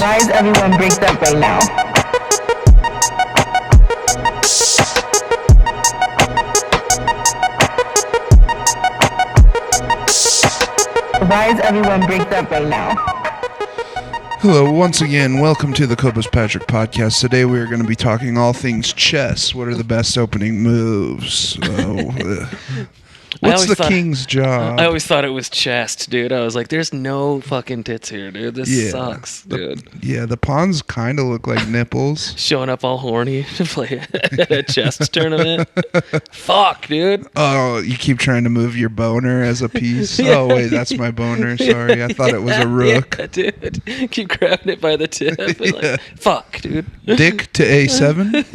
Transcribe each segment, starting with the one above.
Advise everyone breaks up right now. Advise everyone breaks up right now. Hello, once again, welcome to the Cobos Patrick podcast. Today we are going to be talking all things chess. What are the best opening moves? What's the king's job? I always thought it was chest, dude. I was like, there's no fucking tits here, dude. This sucks, dude. The pawns kind of look like nipples. Showing up all horny to play at a chess tournament. Fuck, dude. Oh, you keep trying to move your boner as a piece? Yeah. Oh, wait, that's my boner. Sorry, I thought it was a rook. Yeah, dude. Keep grabbing it by the tip. Like, fuck, dude. Dick to A7?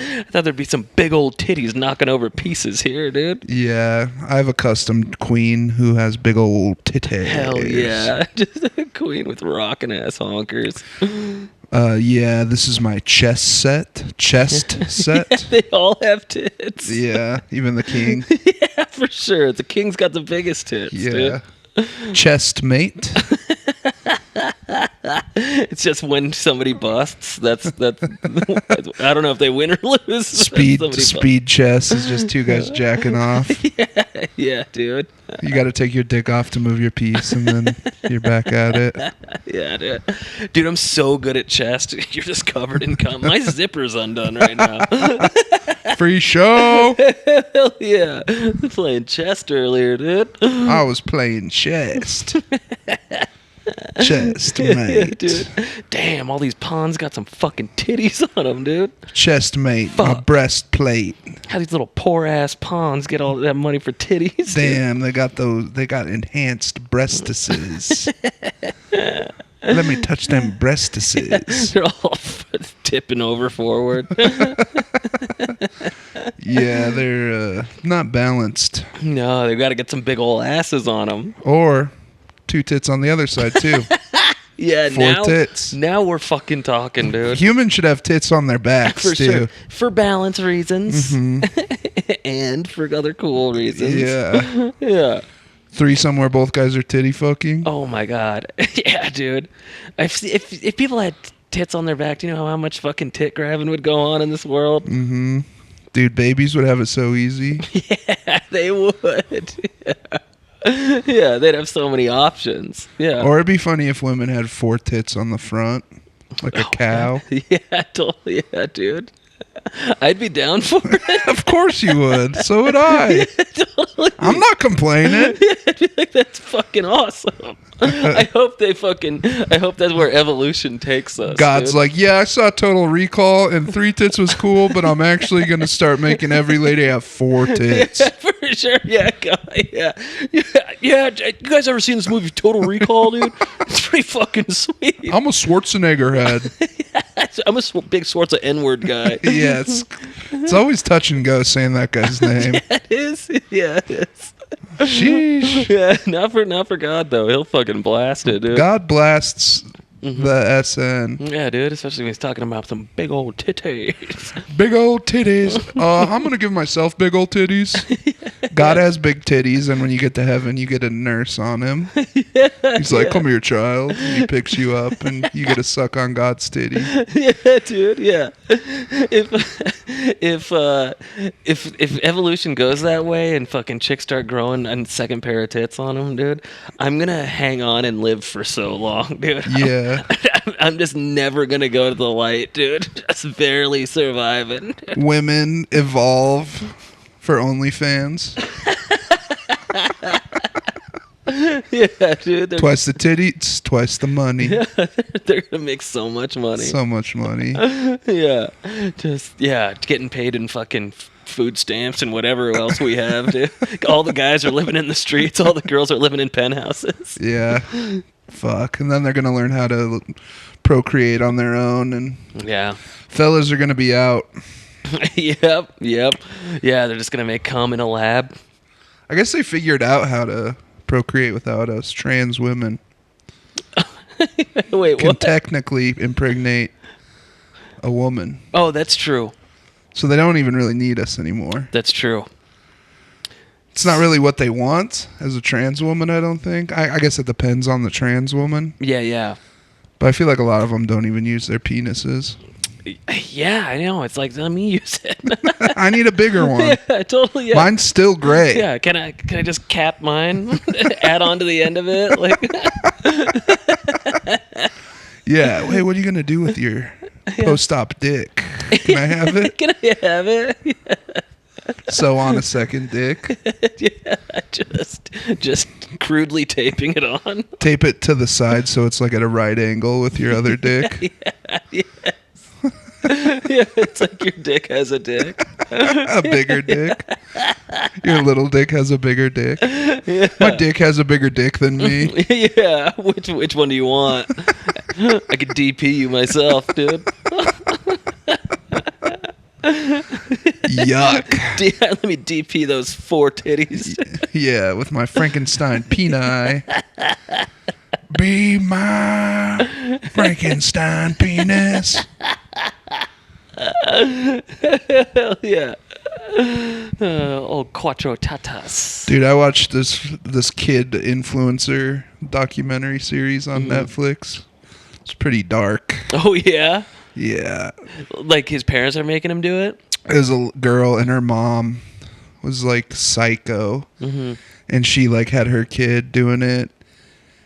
I thought there'd be some big old titties knocking over pieces here, dude. Yeah, I have a custom queen who has big old titties. Hell yeah. Just a queen with rockin' ass honkers. Yeah, this is my chest set. Yeah, they all have tits. Yeah, even the king. Yeah, for sure. The king's got the biggest tits, dude. Chest mate. It's just when somebody busts. That's. I don't know if they win or lose. Speed chess is just two guys jacking off. Yeah, dude. You got to take your dick off to move your piece, and then you're back at it. Yeah, dude. I'm so good at chess. You're just covered in cum. My zipper's undone right now. Free show. Hell yeah. I was playing chess earlier, dude. I was playing chest. Chest mate. Yeah, dude. Damn, all these pawns got some fucking titties on them, dude. Chest mate. Fuck. My breastplate. How these little poor ass pawns get all that money for titties? Damn, dude. They got enhanced breastises. Let me touch them breastises. They're all tipping over forward. Yeah, they're not balanced. No, they've got to get some big old asses on them. Or two tits on the other side, too. Yeah, Four tits. Now we're fucking talking, dude. Humans should have tits on their backs, for too. Sure. For balance reasons. Mm-hmm. And for other cool reasons. Yeah. Yeah. Threesome where both guys are titty fucking. Oh, my God. Yeah, dude. If people had tits on their back, do you know how much fucking tit grabbing would go on in this world? Mm-hmm. Dude, babies would have it so easy. Yeah, they would. Yeah, they'd have so many options. Yeah. Or it'd be funny if women had four tits on the front, like a cow. Yeah, totally. Yeah, dude. I'd be down for it. Of course you would. So would I. Yeah, totally. I'm not complaining. Yeah, I'd be like, that's fucking awesome. I hope that's where evolution takes us. God's dude. like, yeah, I saw Total Recall and three tits was cool, but I'm actually going to start making every lady have four tits. Yeah, for sure. Yeah, yeah. You guys ever seen this movie Total Recall, dude? It's pretty fucking sweet. I'm a Schwarzenegger head. Yeah, I'm a big Schwartz N-word guy. Yeah, it's always touch and go saying that guy's name. Yeah, it is. Yeah, it is. Sheesh. Yeah, not for God though. He'll fucking blast it, dude. God blasts the SN. Yeah, dude. Especially when he's talking about some big old titties. Big old titties. I'm gonna give myself big old titties. God has big titties, and when you get to heaven, you get a nurse on him. Yeah, he's like, "Come here, child." And he picks you up, and you get to suck on God's titty. Yeah, dude. Yeah. If evolution goes that way, and fucking chicks start growing a second pair of tits on them, dude, I'm gonna hang on and live for so long, dude. Yeah. I'm just never gonna go to the light, dude. Just barely surviving. Women evolve for OnlyFans. Yeah, dude. Twice the titties, twice the money. Yeah, they're gonna make so much money. So much money. Yeah. Just, getting paid in fucking food stamps and whatever else we have, dude. All the guys are living in the streets. All the girls are living in penthouses. Yeah. Fuck. And then they're gonna learn how to procreate on their own, and fellas are gonna be out. Yep. Yeah, they're just gonna make cum in a lab. I guess they figured out how to procreate without us. Trans women Wait, can what? technically impregnate a woman. Oh, that's true. So they don't even really need us anymore. That's true. It's not really what they want as a trans woman, I don't think. I guess it depends on the trans woman. Yeah. But I feel like a lot of them don't even use their penises. Yeah, I know. It's like, let me use it. I need a bigger one. Yeah, totally. Yeah. Mine's still gray. Yeah, can I just cap mine? Add on to the end of it? Like Yeah. Wait, what are you gonna do with your post-op dick? Can I have it? Can I have it? Yeah. Sew on a second dick. Yeah, just crudely taping it on. Tape it to the side so it's like at a right angle with your other dick. Yeah. Yeah, it's like your dick has a dick. A bigger dick. Your little dick has a bigger dick. Yeah. My dick has a bigger dick than me. Yeah, which one do you want? I could DP you myself, dude. Yuck. Let me DP those 4 titties. Yeah, with my Frankenstein peni. Be my Frankenstein penis. Hell yeah. Old Quattro Tatas. Dude, I watched this kid influencer documentary series on Netflix. It's pretty dark. Oh, yeah? Yeah. Like his parents are making him do it? There's a girl and her mom was like psycho. Mm-hmm. And she like had her kid doing it.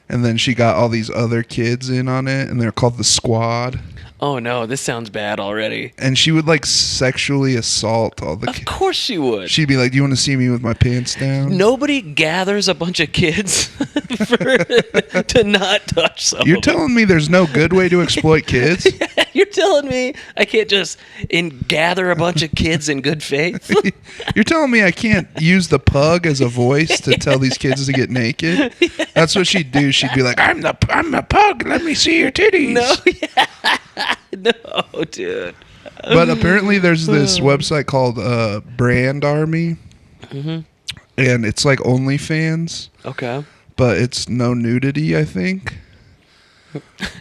And then she got all these other kids in on it. And they're called the Squad. Oh, no. This sounds bad already. And she would like sexually assault all the kids. Of course she would. She'd be like, do you want to see me with my pants down? Nobody gathers a bunch of kids to not touch someone. You're telling me there's no good way to exploit kids? You're telling me I can't just gather a bunch of kids in good faith? You're telling me I can't use the pug as a voice to tell these kids to get naked? That's what she'd do. She'd be like, I'm a pug. Let me see your titties. No, yeah. No, dude. But apparently there's this website called Brand Army. Mm-hmm. And it's like OnlyFans. Okay. But it's no nudity, I think.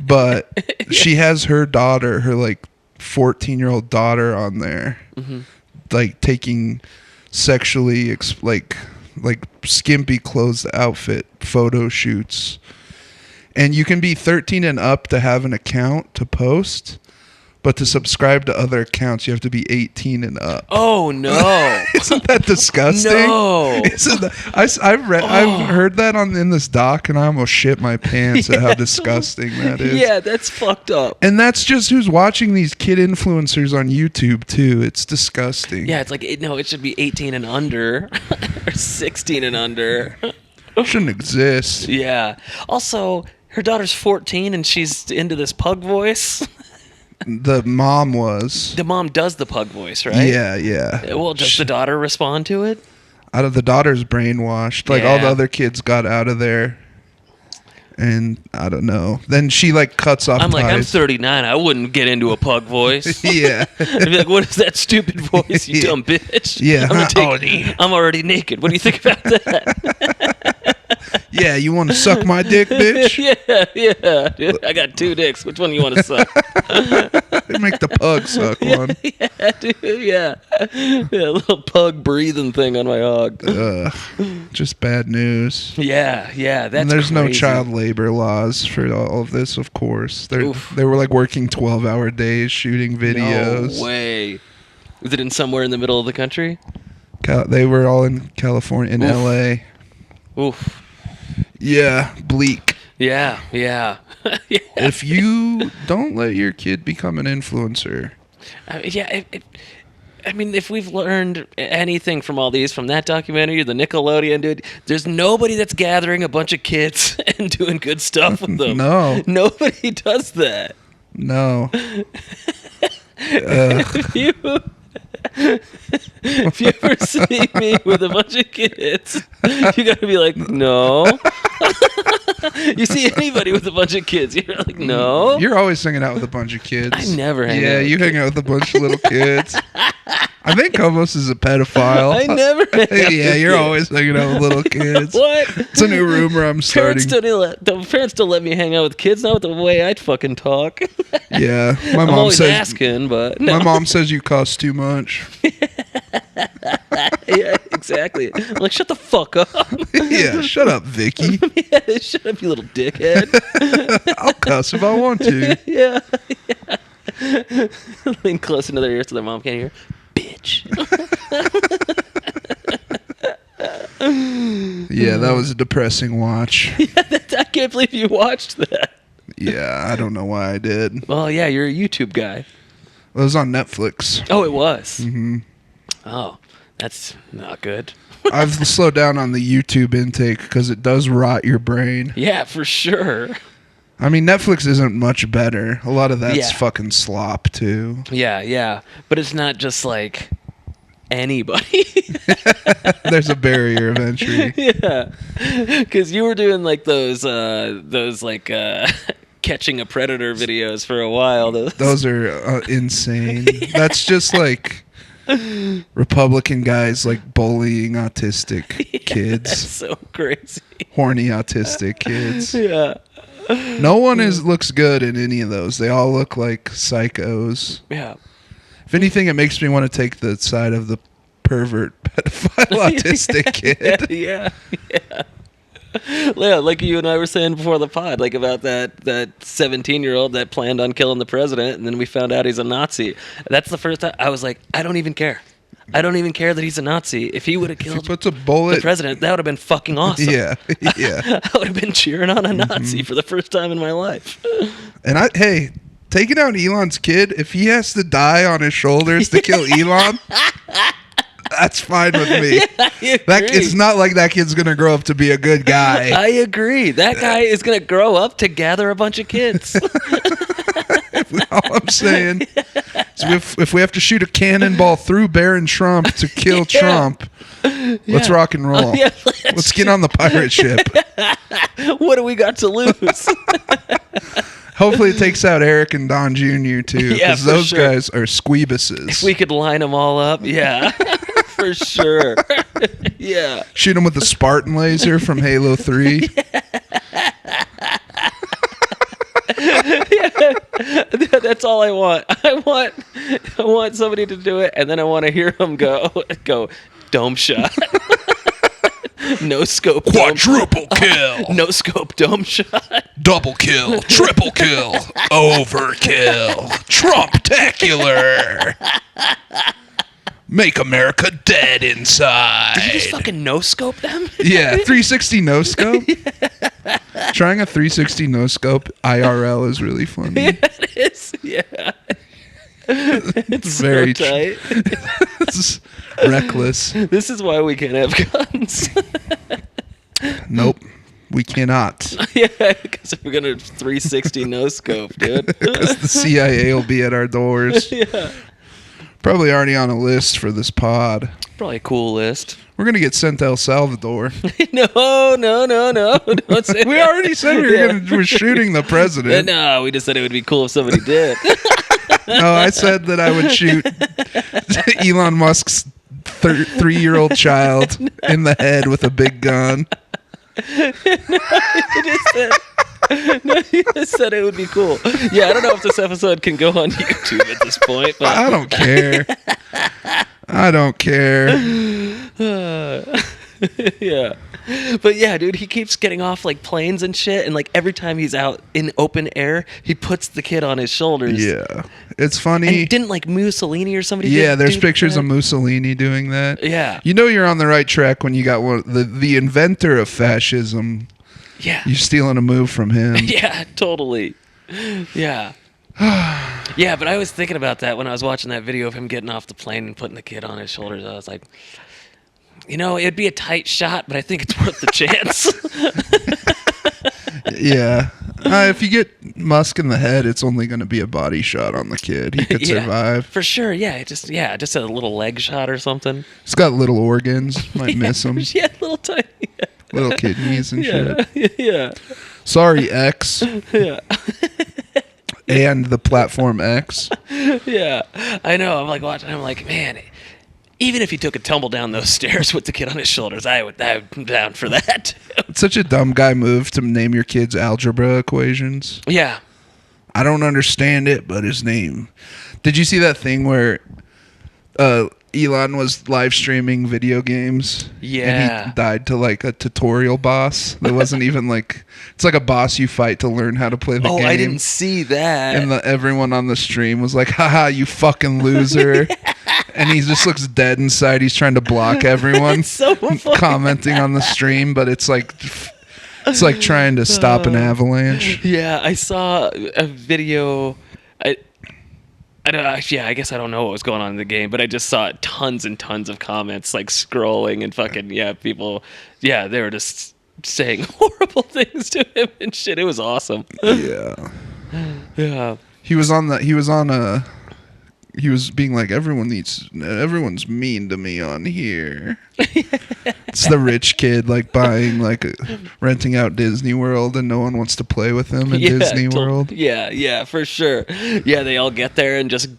But she has her daughter, her like 14-year-old daughter on there. Mm-hmm. Like taking sexually like skimpy clothes outfit photo shoots. And you can be 13 and up to have an account to post, but to subscribe to other accounts, you have to be 18 and up. Oh, no. Isn't that disgusting? No. I've heard that in this doc, and I almost shit my pants at how disgusting that is. Yeah, that's fucked up. And that's just who's watching these kid influencers on YouTube, too. It's disgusting. Yeah, it's like, it should be 18 and under or 16 and under. It shouldn't exist. Yeah. Also, her daughter's 14 and she's into this pug voice. The mom was. The mom does the pug voice, right? Yeah. Well, does the daughter respond to it? Out of the daughter's brainwashed. Like all the other kids got out of there. And I don't know. Then she like cuts off I'm ties. like, I'm 39. I wouldn't get into a pug voice. Yeah. I'd be like, what is that stupid voice, you dumb bitch? Yeah. I'm already naked. What do you think about that? Yeah, you want to suck my dick, bitch? Yeah. Dude, I got 2 dicks. Which one you want to suck? Make the pug suck one. Yeah, dude. Yeah. A little pug breathing thing on my hog. Just bad news. Yeah. That's and there's crazy. no child labor laws for all of this, of course. They were like working 12-hour days shooting videos. No way. Was it in somewhere in the middle of the country? They were all in California, in LA. Oof. Yeah, bleak. Yeah. Yeah. If you don't let your kid become an influencer. I mean, if we've learned anything from all these, from that documentary, the Nickelodeon, dude, there's nobody that's gathering a bunch of kids and doing good stuff with them. No. Nobody does that. No. If you ever see me with a bunch of kids, you gotta be like, no. You see anybody with a bunch of kids, you're like, no. You're always hanging out with a bunch of kids. I never hang out. Yeah, you hang out with a bunch of little kids. I think Cobos is a pedophile. I never hang out with you're kids. always hanging out with little kids. What? It's a new rumor I'm starting. Parents don't let me hang out with kids, not with the way I'd fucking talk. Yeah, my I'm mom always says asking, but no. My mom says you cost too much. Yeah, exactly. I'm like, shut the fuck up. Yeah, shut up, Vicky. Yeah, shut up, you little dickhead. I'll cuss if I want to. Yeah. Lean close into their ears so their mom can't hear. Bitch. Yeah, that was a depressing watch. I can't believe you watched that. Yeah, I don't know why I did. Well, yeah, you're a YouTube guy. It was on Netflix. Oh, it was? Mm-hmm. Oh, that's not good. I've slowed down on the YouTube intake because it does rot your brain. Yeah, for sure. I mean, Netflix isn't much better. A lot of that's Yeah. fucking slop, too. Yeah. But it's not just like anybody. There's a barrier of entry. Yeah. Because you were doing like those like catching a predator videos for a while. Those are insane. That's just like Republican guys like bullying autistic kids. That's so crazy. Horny autistic kids. Yeah. No one looks good in any of those. They all look like psychos. Yeah. If anything, it makes me want to take the side of the pervert, pedophile, autistic kid. Yeah. Yeah, like you and I were saying before the pod, like about that 17-year-old that planned on killing the president, and then we found out he's a Nazi. That's the first time I was like, I don't even care. I don't even care that he's a Nazi. If he would have killed puts a bullet, the president, that would have been fucking awesome. Yeah. I would have been cheering on a Nazi for the first time in my life. And hey, taking out Elon's kid, if he has to die on his shoulders to kill Elon, that's fine with me. Yeah, I agree. It's not like that kid's gonna grow up to be a good guy. I agree. That guy is going to grow up to gather a bunch of kids. All I'm saying is if we have to shoot a cannonball through Barron Trump to kill Trump, let's rock and roll. Yeah, let's get on the pirate ship. What do we got to lose? Hopefully it takes out Eric and Don Jr. too, Yeah, because for those sure. guys are squeebuses. If we could line them all up, yeah. For sure. Yeah. Shoot them with the Spartan laser from Halo 3. That's all I want. I want somebody to do it, and then I want to hear them go dome shot. No scope. Quadruple kill. No scope dome shot. Double kill. Triple kill. Overkill. Trumptacular. Make America dead inside. Did you just fucking no scope them? Yeah, 360 no scope. Trying a 360 no scope IRL is really funny. Yeah, it is. Yeah. It's Very so tight. It's reckless. This is why we can't have guns. Nope, we cannot. Yeah, because we're gonna 360 no scope, dude. Because the CIA will be at our doors. Yeah. Probably already on a list for this pod. Probably a cool list. We're gonna get sent to El Salvador. No. Don't say We that. already said we're shooting the president. No, we just said it would be cool if somebody did. No, I said that I would shoot Elon Musk's 3-year-old child in the head with a big gun. You just said it would be cool. Yeah, I don't know if this episode can go on YouTube at this point, but I don't care. I don't care. yeah. But yeah, dude, he keeps getting off like planes and shit, and like every time he's out in open air, he puts the kid on his shoulders. Yeah. It's funny. And didn't like Mussolini or somebody? Yeah, there's do pictures that? of Mussolini doing that. Yeah. You know you're on the right track when you got the inventor of fascism. Yeah. You're stealing a move from him. Yeah, totally. Yeah. Yeah, but I was thinking about that when I was watching that video of him getting off the plane and putting the kid on his shoulders. I was like, you know, it'd be a tight shot, but I think it's worth the chance. Yeah. If you get Musk in the head, it's only going to be a body shot on the kid. He could Yeah, survive. for sure. Yeah, just a little leg shot or something. He's got little organs. Might miss him. Yeah, little tiny. Little kidneys and shit. Yeah. Sorry, X. Yeah. And the platform X. Yeah. I know. I'm like watching. I'm like, man. Even if he took a tumble down those stairs with the kid on his shoulders, I'm down for that. It's such a dumb guy move to name your kids algebra equations. Yeah. I don't understand it, but his name. Did you see that thing where Elon was live streaming video games. Yeah. And he died to like a tutorial boss that wasn't even like, it's like a boss you fight to learn how to play the game. Oh, I didn't see that. And everyone on the stream was like, haha, you fucking loser. And he just looks dead inside. He's trying to block everyone It's so funny. commenting on the stream, but it's like trying to stop an avalanche. Yeah, I saw a video. I guess I don't know what was going on in the game, but I just saw tons and tons of comments like scrolling and fucking people. Yeah, they were just saying horrible things to him and shit. It was awesome. Yeah. Yeah. He was being like, everyone's mean to me on here. It's the rich kid like renting out Disney World and no one wants to play with him in Disney World. Yeah, for sure. Yeah, they all get there and just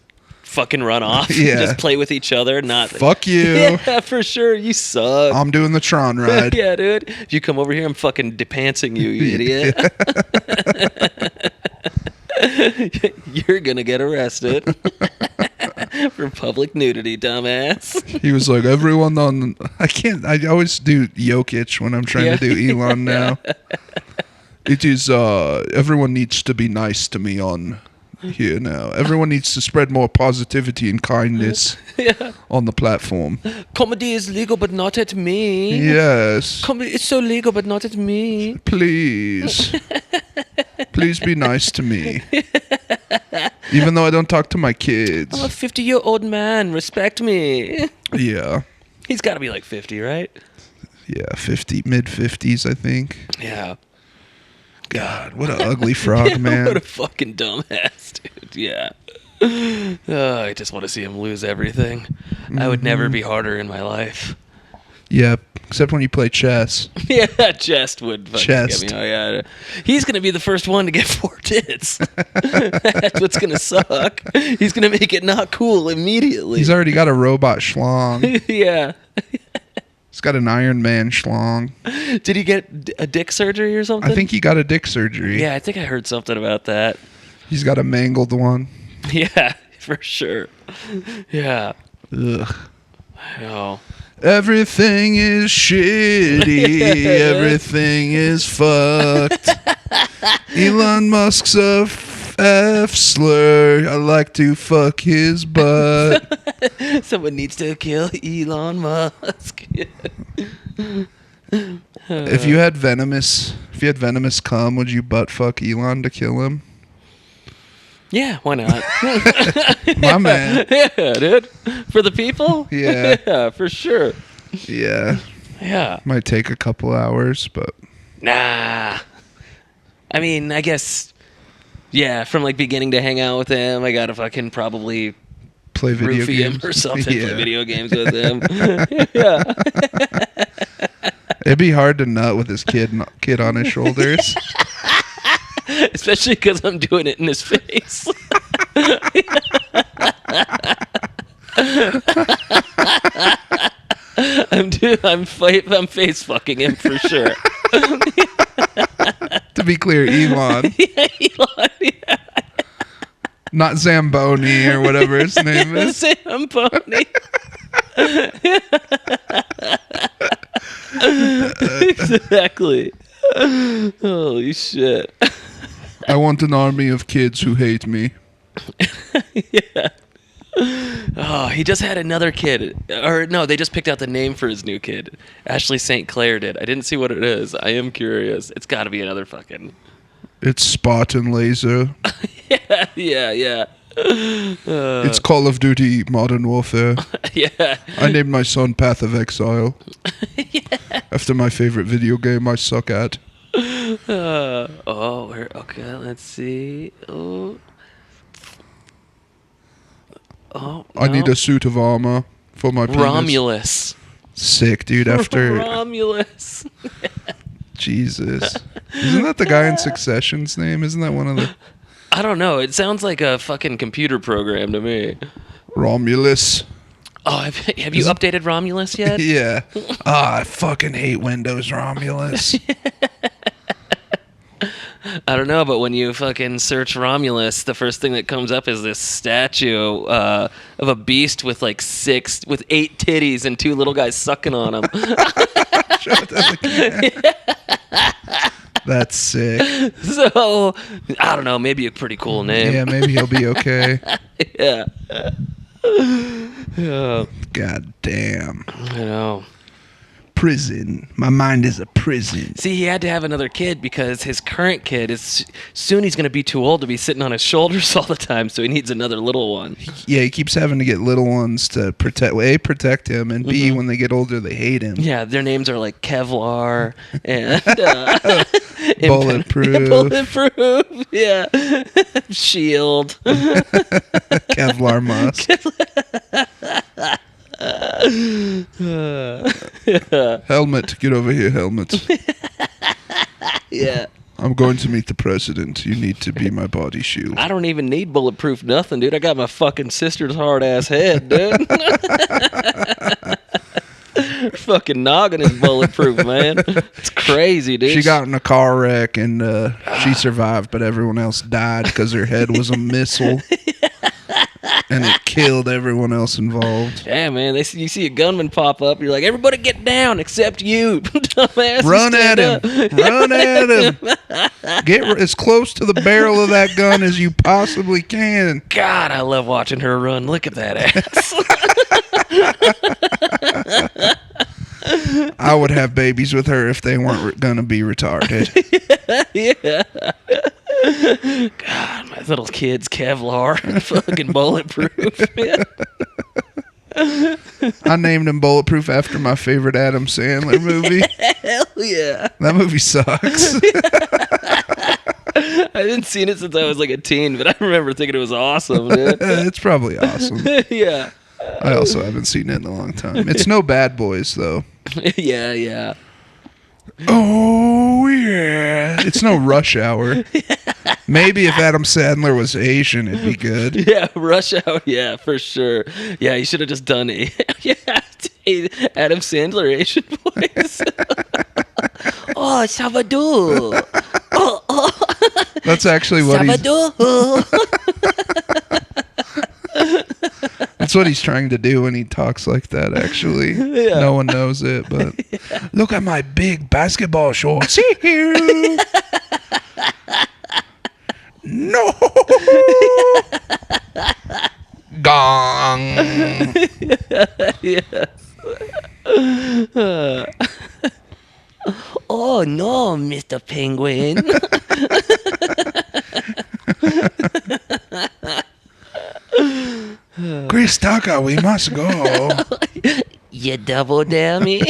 fucking run off. Yeah. Just play with each other. Not Fuck you. Yeah, for sure. You suck. I'm doing the Tron ride. Yeah, dude. If you come over here, I'm fucking depantsing you, you idiot. You're gonna get arrested for public nudity, dumbass. He was like, everyone on... I always do Jokic when I'm trying to do Elon now. It is, everyone needs to be nice to me on here now. Everyone needs to spread more positivity and kindness on the platform. Comedy is legal, but not at me. Yes. Comedy is so legal, but not at me. Please. Please be nice to me. Even though I don't talk to my kids. I'm a 50-year-old man. Respect me. Yeah. He's got to be like 50, right? Yeah, mid-50s, I think. Yeah. God, what an ugly frog, man. What a fucking dumbass, dude. Yeah. I just want to see him lose everything. I would never be harder in my life. Yep, except when you play chess. Yeah, chest would fucking get me. Oh, yeah. He's going to be the first one to get 4 tits. That's what's going to suck. He's going to make it not cool immediately. He's already got a robot schlong. Yeah. He's got an Iron Man schlong. Did he get a dick surgery or something? I think he got a dick surgery. Yeah, I think I heard something about that. He's got a mangled one. Yeah, for sure. Yeah. Ugh. Oh. Everything is shitty. Everything is fucked. Elon Musk's a F slur. I like to fuck his butt. Someone needs to kill Elon Musk. If you had venomous cum, would you butt fuck Elon to kill him? Yeah, why not? My man. Yeah, dude. For the people? Yeah. Yeah, for sure. Yeah. Yeah. Might take a couple hours, but... Nah. I mean, I guess, yeah, from like beginning to hang out with him, I gotta fucking probably play video roofie games him or something, Yeah. play video games with him. Yeah. It'd be hard to nut with his kid on his shoulders. Especially because I'm doing it in his face. I'm face fucking him for sure. To be clear, Elon. Yeah, Elon, yeah. Not Zamboni or whatever his name is. Zamboni. Exactly. Holy shit. I want an army of kids who hate me. Yeah. Oh, he just had another kid. Or no, they just picked out the name for his new kid. Ashley St. Clair did. I didn't see what it is. I am curious. It's got to be another fucking... It's Spot and Laser. Yeah. It's Call of Duty Modern Warfare. Yeah. I named my son Path of Exile. Yeah. After my favorite video game I suck at. Okay, let's see. Oh, I need a suit of armor for my penis. Romulus. Sick, dude. After Romulus. Jesus, isn't that the guy in Succession's name? Isn't that one of the? I don't know. It sounds like a fucking computer program to me. Romulus. Oh, have you updated Romulus yet? Yeah. I fucking hate Windows Romulus. I don't know, but when you fucking search Romulus, the first thing that comes up is this statue of a beast with like 8 titties and 2 little guys sucking on them. That's sick. So, I don't know, maybe a pretty cool name. Yeah, maybe he'll be okay. Yeah. Yeah. God damn. I know. Prison. My mind is a prison. See, he had to have another kid because his current kid is soon he's going to be too old to be sitting on his shoulders all the time, so he needs another little one. Yeah, he keeps having to get little ones to protect him, and B, when they get older, they hate him. Yeah, their names are like Kevlar and Bulletproof. Bulletproof. Yeah. Shield. Kevlar Musk. Helmet, get over here, Helmet. Yeah. I'm going to meet the president. You need to be my body shield. I don't even need bulletproof nothing, dude. I got my fucking sister's hard ass head, dude. Her fucking noggin is bulletproof, man. It's crazy, dude. She got in a car wreck and she survived, but everyone else died because her head was a missile. And it killed everyone else involved. Yeah, man. You see a gunman pop up, you're like, everybody get down except you, dumbass. Run at him. Run at him. Get as close to the barrel of that gun as you possibly can. God, I love watching her run. Look at that ass. I would have babies with her if they weren't going to be retarded. Yeah. God, my little kid's Kevlar, fucking bulletproof. I named him Bulletproof after my favorite Adam Sandler movie. Hell yeah. That movie sucks. I haven't seen it since I was like a teen, but I remember thinking it was awesome, dude. It's probably awesome. Yeah. I also haven't seen it in a long time. It's no Bad Boys, though. Yeah, yeah. Oh, yeah. It's no Rush Hour. Maybe if Adam Sandler was Asian, it'd be good. Yeah, Rush Hour. Yeah, for sure. Yeah, you should have just done Adam Sandler Asian voice. Oh, Sabadoo. Oh. That's actually what Sabadoo. That's what he's trying to do when he talks like that, actually. Yeah. No one knows it, but look at my big basketball shorts. See here. No. Gong. Yeah. Oh no, Mr. Penguin. Chris Tucker, we must go. You double dare me?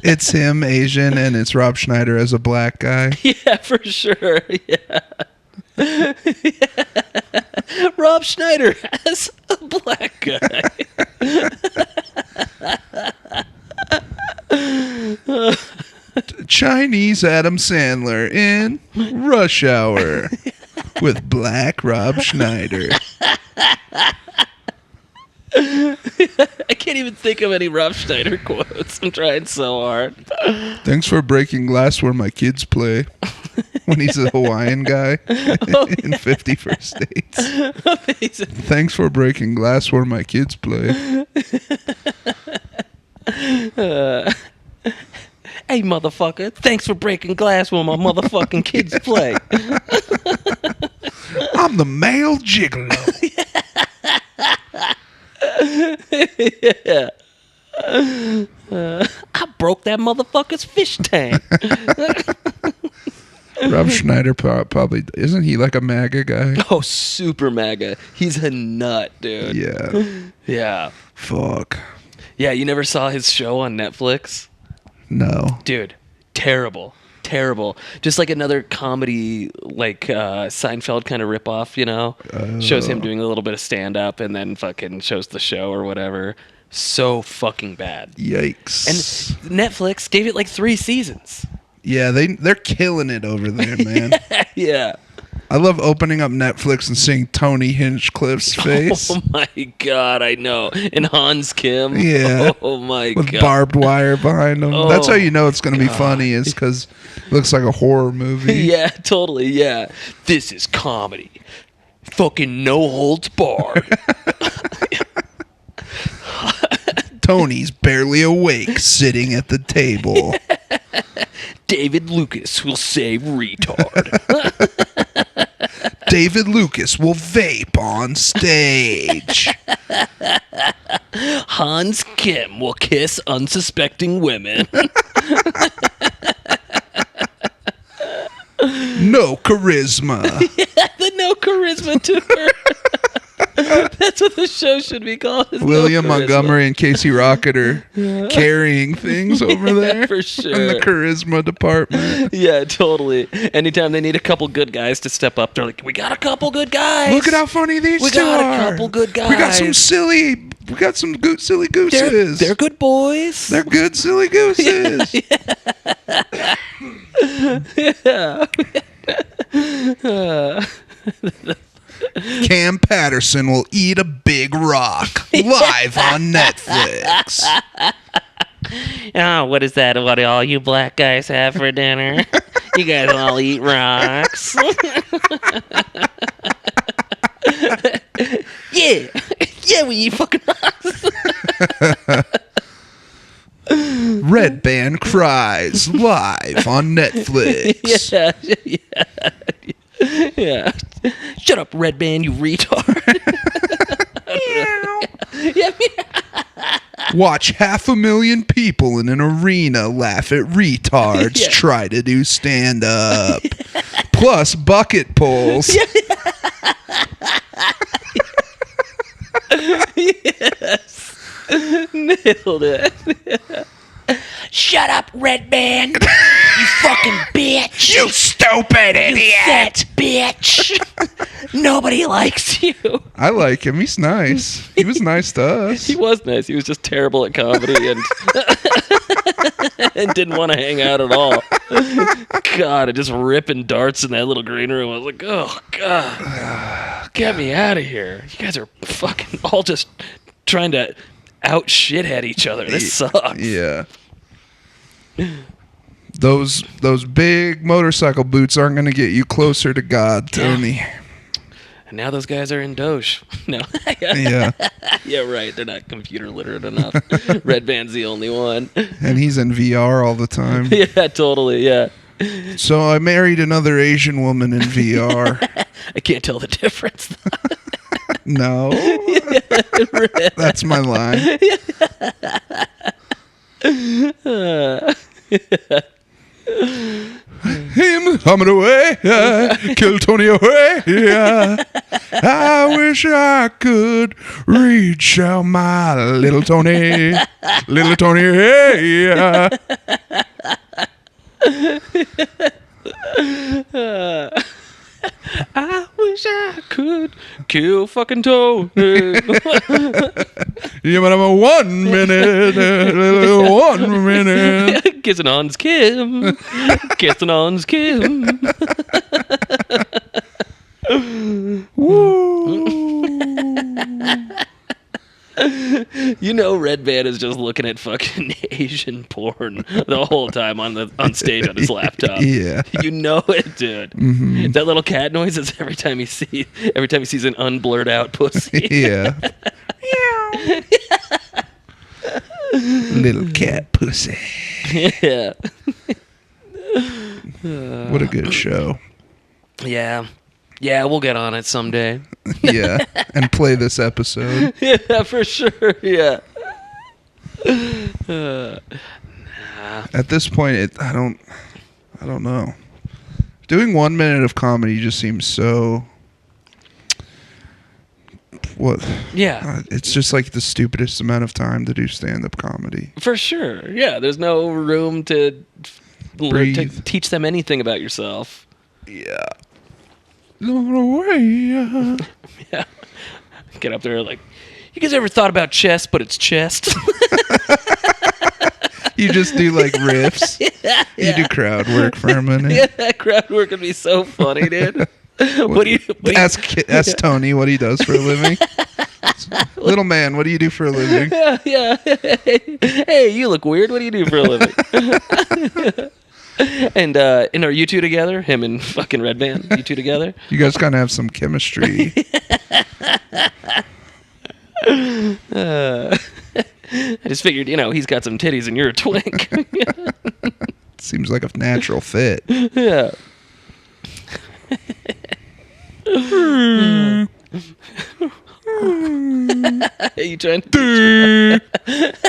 It's him, Asian, and it's Rob Schneider as a black guy. Yeah, for sure. Yeah. Rob Schneider as a black guy. Chinese Adam Sandler in Rush Hour with black Rob Schneider. I can't even think of any Rob Schneider quotes. I'm trying so hard. Thanks for breaking glass where my kids play. When he's a Hawaiian guy in 50 First Dates. Amazing. Thanks for breaking glass where my kids play. Hey, motherfucker. Thanks for breaking glass when my motherfucking kids play. I'm the male gigolo. Yeah. I broke that motherfucker's fish tank. Rob Schneider probably, isn't he like a MAGA guy? Oh, super MAGA. He's a nut, dude. Yeah. Yeah. Fuck. Yeah, you never saw his show on Netflix? No. Dude, terrible. Terrible. Just like another comedy, like Seinfeld kind of ripoff, you know? Shows him doing a little bit of stand-up and then fucking shows the show or whatever. So fucking bad. Yikes. And Netflix gave it like 3 seasons. Yeah, they're killing it over there, man. Yeah. I love opening up Netflix and seeing Tony Hinchcliffe's face. Oh my god, I know. And Hans Kim. Yeah. Oh my With god. barbed wire behind him. Oh, That's how you know it's going to be funny, is because it looks like a horror movie. Yeah, totally. Yeah. This is comedy. Fucking no holds barred. Tony's barely awake sitting at the table. David Lucas will say retard. David Lucas will vape on stage. Hans Kim will kiss unsuspecting women. No charisma. The no charisma tour. That's what the show should be called. William No Charisma. Montgomery and Casey Rocket are carrying things over there. For sure. In the charisma department. Yeah, totally. Anytime they need a couple good guys to step up, they're like, we got a couple good guys. Look at how funny these We two got are. a couple good guys. We got some silly silly gooses. They're good boys. They're good silly gooses. Cam Patterson will eat a big rock live on Netflix. Oh, what is that? What do all you black guys have for dinner? You guys all eat rocks. Yeah. Yeah, we eat fucking rocks. Red Band Cries live on Netflix. Yeah. Shut up, Red Band, you retard. Yeah. Watch 500,000 people in an arena laugh at retards Yeah. try to do stand-up. Plus bucket pulls. Yes. Nailed it. Shut up, Red Band. You fucking bitch. You stupid idiot. Fat bitch. Nobody likes you. I like him. He's nice. He was nice to us. He was nice. He was just terrible at comedy and and didn't want to hang out at all. God, just ripping darts in that little green room. I was like, oh, God. Get me out of here. You guys are fucking all just trying to out shithead each other. This sucks. Yeah. Those big motorcycle boots aren't going to get you closer to God, Tony. And now those guys are in Doge. No. Yeah. Yeah, right. They're not computer literate enough. Red Band's the only one. And he's in VR all the time. Yeah, totally. Yeah. So I married another Asian woman in VR. I can't tell the difference. No. That's my line. Him coming away, kill Tony away. Yeah. I wish I could reach out my little Tony, yeah. I wish I could kill fucking Tony. Yeah, but I'm a 1 minute, 1 minute. Kissing Hans Kim. Kissing Hans Kim. You know Red Band is just looking at fucking Asian porn the whole time on stage on his laptop. Yeah. You know it, dude. Mm-hmm. That little cat noise is every time he sees an unblurred out pussy. Yeah. Little cat pussy. Yeah. What a good show. Yeah. Yeah, we'll get on it someday. Yeah. And play this episode. Yeah, for sure. Yeah. At this point, I don't know. Doing 1 minute of comedy just seems so. What? Yeah. It's just like the stupidest amount of time to do stand-up comedy. For sure. Yeah, there's no room to Breathe. teach them anything about yourself. Yeah. Long away. Yeah. Get up there like, you guys ever thought about chess, but it's chest? You just do like riffs. Yeah. You do crowd work for a minute. Yeah, that crowd work would be so funny, dude. What do you Ask Tony what he does for a living. Little man, what do you do for a living? Yeah. Hey, you look weird. What do you do for a living? And are you two together? Him and fucking Red Band. You two together? You guys kind of have some chemistry. I just figured, he's got some titties and you're a twink. Seems like a natural fit. Yeah. Are you trying to...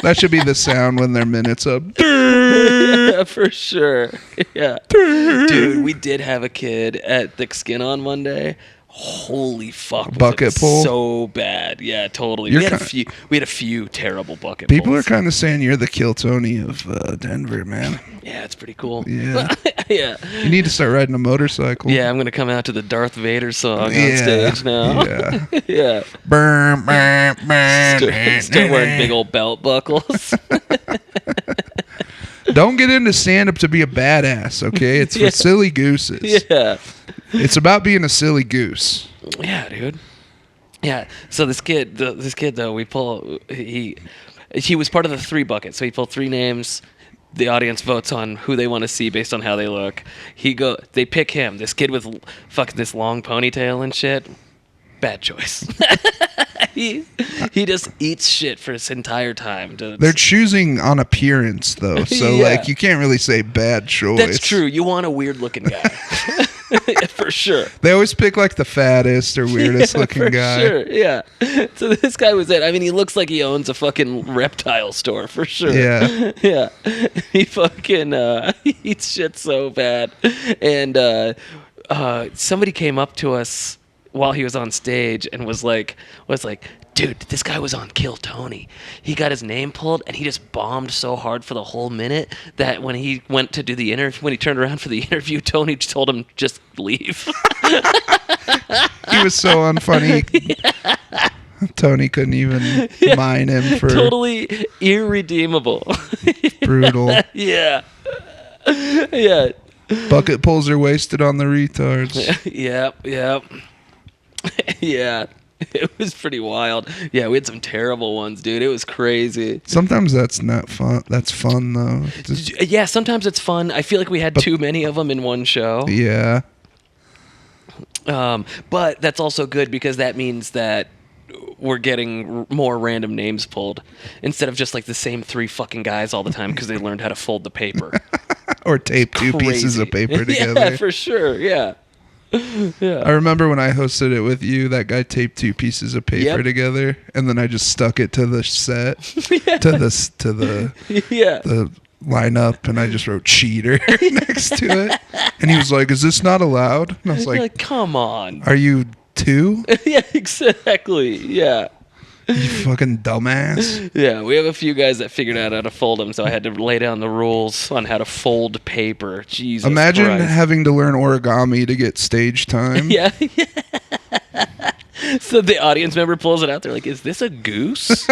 That should be the sound when their minute's up. Yeah, for sure. Yeah. Dude, we did have a kid at Thick Skin on Monday. Holy fuck. Was bucket it pull? So bad. Yeah, totally. You're We had a few terrible bucket People pulls. are kind of saying you're the Kill Tony of Denver, man. Yeah, it's pretty cool. Yeah. Yeah. You need to start riding a motorcycle. Yeah, I'm going to come out to the Darth Vader song on Yeah. stage now. Yeah. Yeah. Burn, burn, burn. Start wearing big old belt buckles. Don't get into stand-up to be a badass, okay? It's for silly gooses. Yeah. It's about being a silly goose. Yeah, dude. Yeah. So this kid though, he was part of the 3 buckets. So he pulled 3 names. The audience votes on who they want to see based on how they look. They pick him. This kid with fucking this long ponytail and shit. Bad choice. He just eats shit for his entire time. They're choosing on appearance, though. So, Yeah. you can't really say bad choice. That's true. You want a weird-looking guy. For sure. They always pick, the fattest or weirdest-looking guy. For sure, yeah. So this guy was it. I mean, he looks like he owns a fucking reptile store, for sure. Yeah. Yeah. He fucking he eats shit so bad. And somebody came up to us while he was on stage and was like, dude, this guy was on Kill Tony. He got his name pulled and he just bombed so hard for the whole minute that when he went to do the interview, when he turned around for the interview, Tony just told him just leave. He was so unfunny. Yeah. Tony couldn't even mine him for totally irredeemable. brutal. Yeah. Yeah. Bucket pulls are wasted on the retards. Yep. Yeah. It was pretty wild. Yeah, we had some terrible ones, dude. It was crazy. Sometimes that's not fun. That's fun, though. Yeah, sometimes it's fun. I feel like we had too many of them in one show. Yeah. But that's also good because that means that we're getting more random names pulled instead of just the same 3 fucking guys all the time because they learned how to fold the paper. Or tape 2 pieces of paper together. Yeah, for sure. Yeah. Yeah. I remember when I hosted it with you, that guy taped 2 pieces of paper together, and then I just stuck it to the set, to the lineup, and I just wrote cheater next to it. And he was like, "Is this not allowed?" And I was like, "Come on. Are you 2? Yeah, exactly. Yeah. You fucking dumbass. Yeah, we have a few guys that figured out how to fold them, so I had to lay down the rules on how to fold paper. Jesus Imagine Christ. having to learn origami to get stage time. Yeah. So the audience member pulls it out. They're like, "Is this a goose?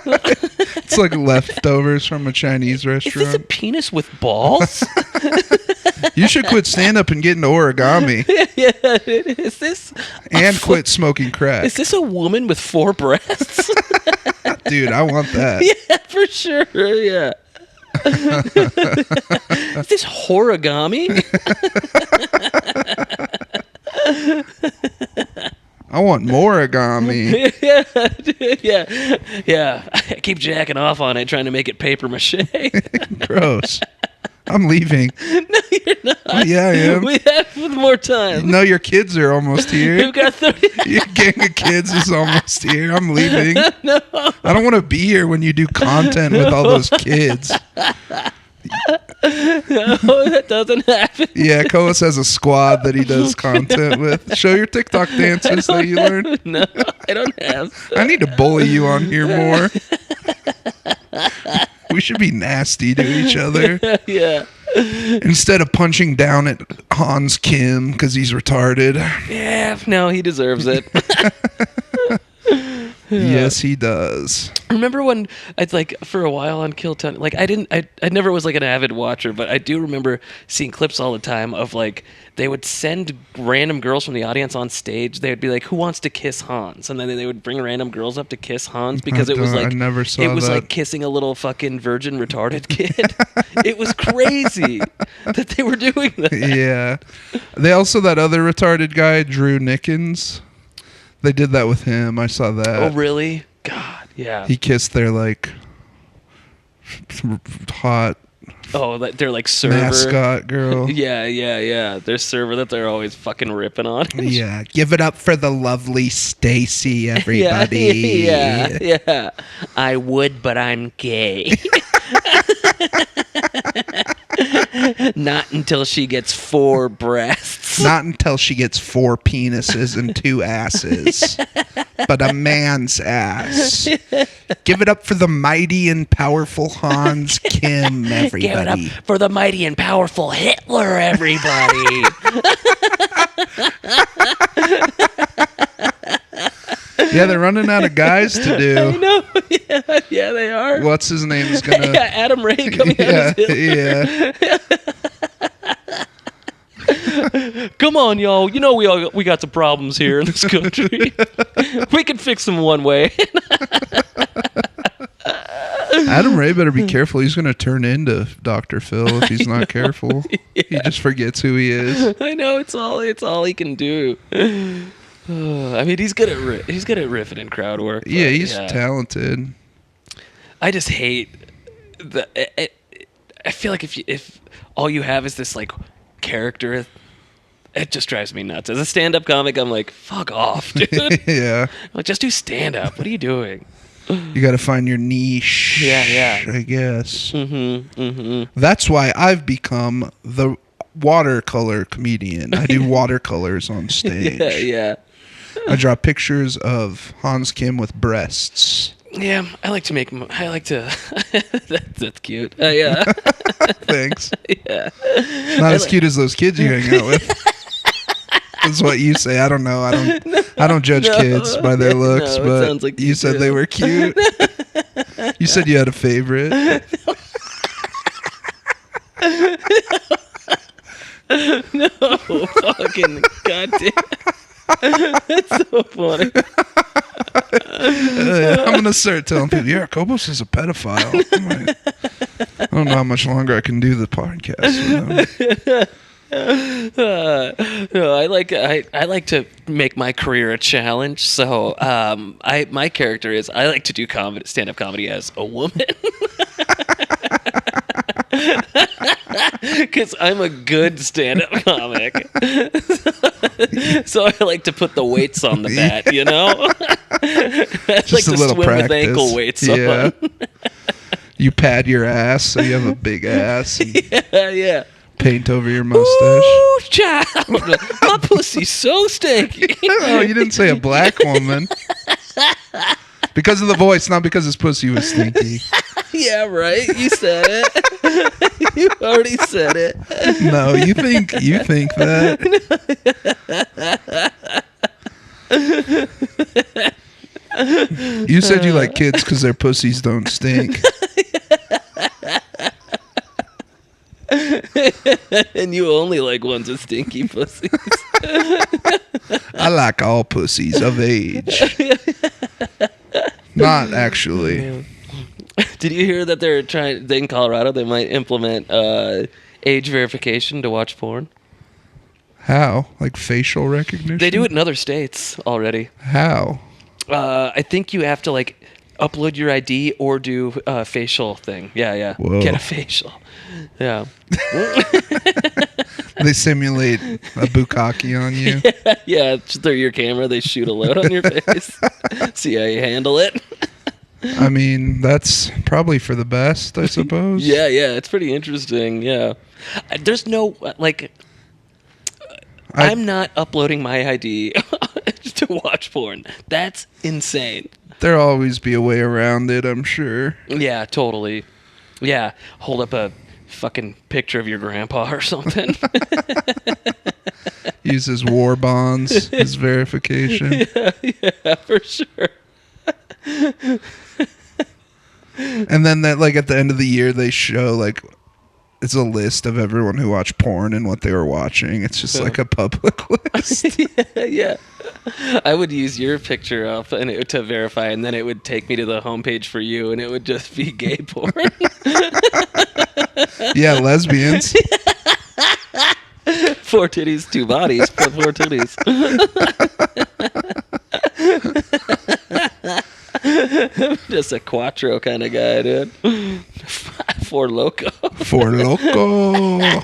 It's like leftovers from a Chinese Is restaurant. this a penis with balls?" You should quit stand-up and get into origami. Yeah. Is this... And quit smoking crack. Is this a woman with 4 breasts? Dude, I want that. Yeah, for sure. Yeah. Is this horigami? I want more origami. Yeah. I keep jacking off on it, trying to make it paper mache. Gross. I'm leaving. No, you're not. Oh, yeah, I am. We have more time. No, your kids are almost here. We've got 30. Your gang of kids is almost here. I'm leaving. No. I don't want to be here when you do content with all those kids. No, that doesn't happen. Yeah, Cobos has a squad that he does content with. Show your TikTok dances that you learned. No, I don't have. I need to bully you on here more. We should be nasty to each other. Yeah. Instead of punching down at Hans Kim because he's retarded. Yeah, no, he deserves it. Yes, he does. Remember when I'd like for a while on Kill Tony, like I never was like an avid watcher, but I do remember seeing clips all the time of like they would send random girls from the audience on stage. They would be like, "Who wants to kiss Hans?" And then they would bring random girls up to kiss Hans because it was like I never saw it was that. like kissing a little fucking virgin retarded kid. It was crazy that they were doing that. Yeah. They also, that other retarded guy, Drew Nickens, they did that with him. I saw that. Oh really? God, yeah. He kissed their like hot Oh, they're like server. mascot girl. Yeah. Their server that they're always fucking ripping on. Yeah. Give it up for the lovely Stacy, everybody. Yeah. I would, but I'm gay. Not until she gets 4 breasts. Not until she gets 4 penises and 2 asses, but a man's ass. Give it up for the mighty and powerful Hans Kim, everybody. Give it up for the mighty and powerful Hitler, everybody. Yeah, they're running out of guys to do. I know. Yeah, they are. What's his name is gonna? Yeah, Adam Ray coming out as Hitler. Yeah. Come on, y'all. You know we got some problems here in this country. We can fix them one way. Adam Ray better be careful. He's gonna turn into Dr. Phil if he's not careful. Yeah. He just forgets who he is. I know it's all he can do. I mean, he's good at riffing and crowd work. Yeah, he's talented. I just hate I feel like if all you have is this like character, it just drives me nuts. As a stand-up comic, I'm like, fuck off, dude. Yeah. Like, just do stand-up. What are you doing? You got to find your niche. Yeah. I guess. Mm-hmm. That's why I've become the watercolor comedian. I do watercolors on stage. Yeah. I draw pictures of Hans Kim with breasts. Yeah, that's cute. Yeah. Thanks. Yeah. Not as cute as those kids you hang out with. That's what you say. I don't know. I don't judge kids by their looks, but like you said they were cute. You said you had a favorite. No, fucking goddamn. That's so funny. I'm gonna start telling people, yeah, Cobos is a pedophile. I don't know how much longer I can do the podcast with them. No, I like to make my career a challenge. So, my character is I like to do stand-up comedy as a woman. Because I'm a good stand-up comic. So I like to put the weights on the bat, you know? I Just like a to little swim practice. with ankle weights Yeah. on. You pad your ass so you have a big ass. And Yeah. paint over your mustache. Ooh, child. My pussy's so stinky. Oh, you didn't say a black woman. Because of the voice, not because his pussy was stinky. Yeah, right. You said it. You already said it. No, you think that. You said you like kids because their pussies don't stink. And you only like ones with stinky pussies. I like all pussies of age. Not actually. Did you hear that they're trying in Colorado? They might implement age verification to watch porn. How? Like facial recognition? They do it in other states already. How? I think you have to like upload your ID or do a facial thing. Yeah. Whoa. Get a facial. Yeah. They simulate a bukkake on you. Yeah, just through your camera, they shoot a load on your face. See how you handle it. I mean, that's probably for the best, I suppose. Yeah, it's pretty interesting. Yeah. There's no like. I'm not uploading my ID to watch porn. That's insane. There'll always be a way around it, I'm sure. Yeah, totally. Yeah, hold up a fucking picture of your grandpa or something. Use his war bonds, his verification. Yeah, for sure. And then that, like, at the end of the year, they show, like, it's a list of everyone who watched porn and what they were watching. It's just like a public list. Yeah. I would use your picture up and to verify, and then it would take me to the homepage for you, and it would just be gay porn. Yeah, lesbians. 4 titties, 2 bodies, 4 titties. Just a quattro kind of guy, dude. 4 loco. 4 loco.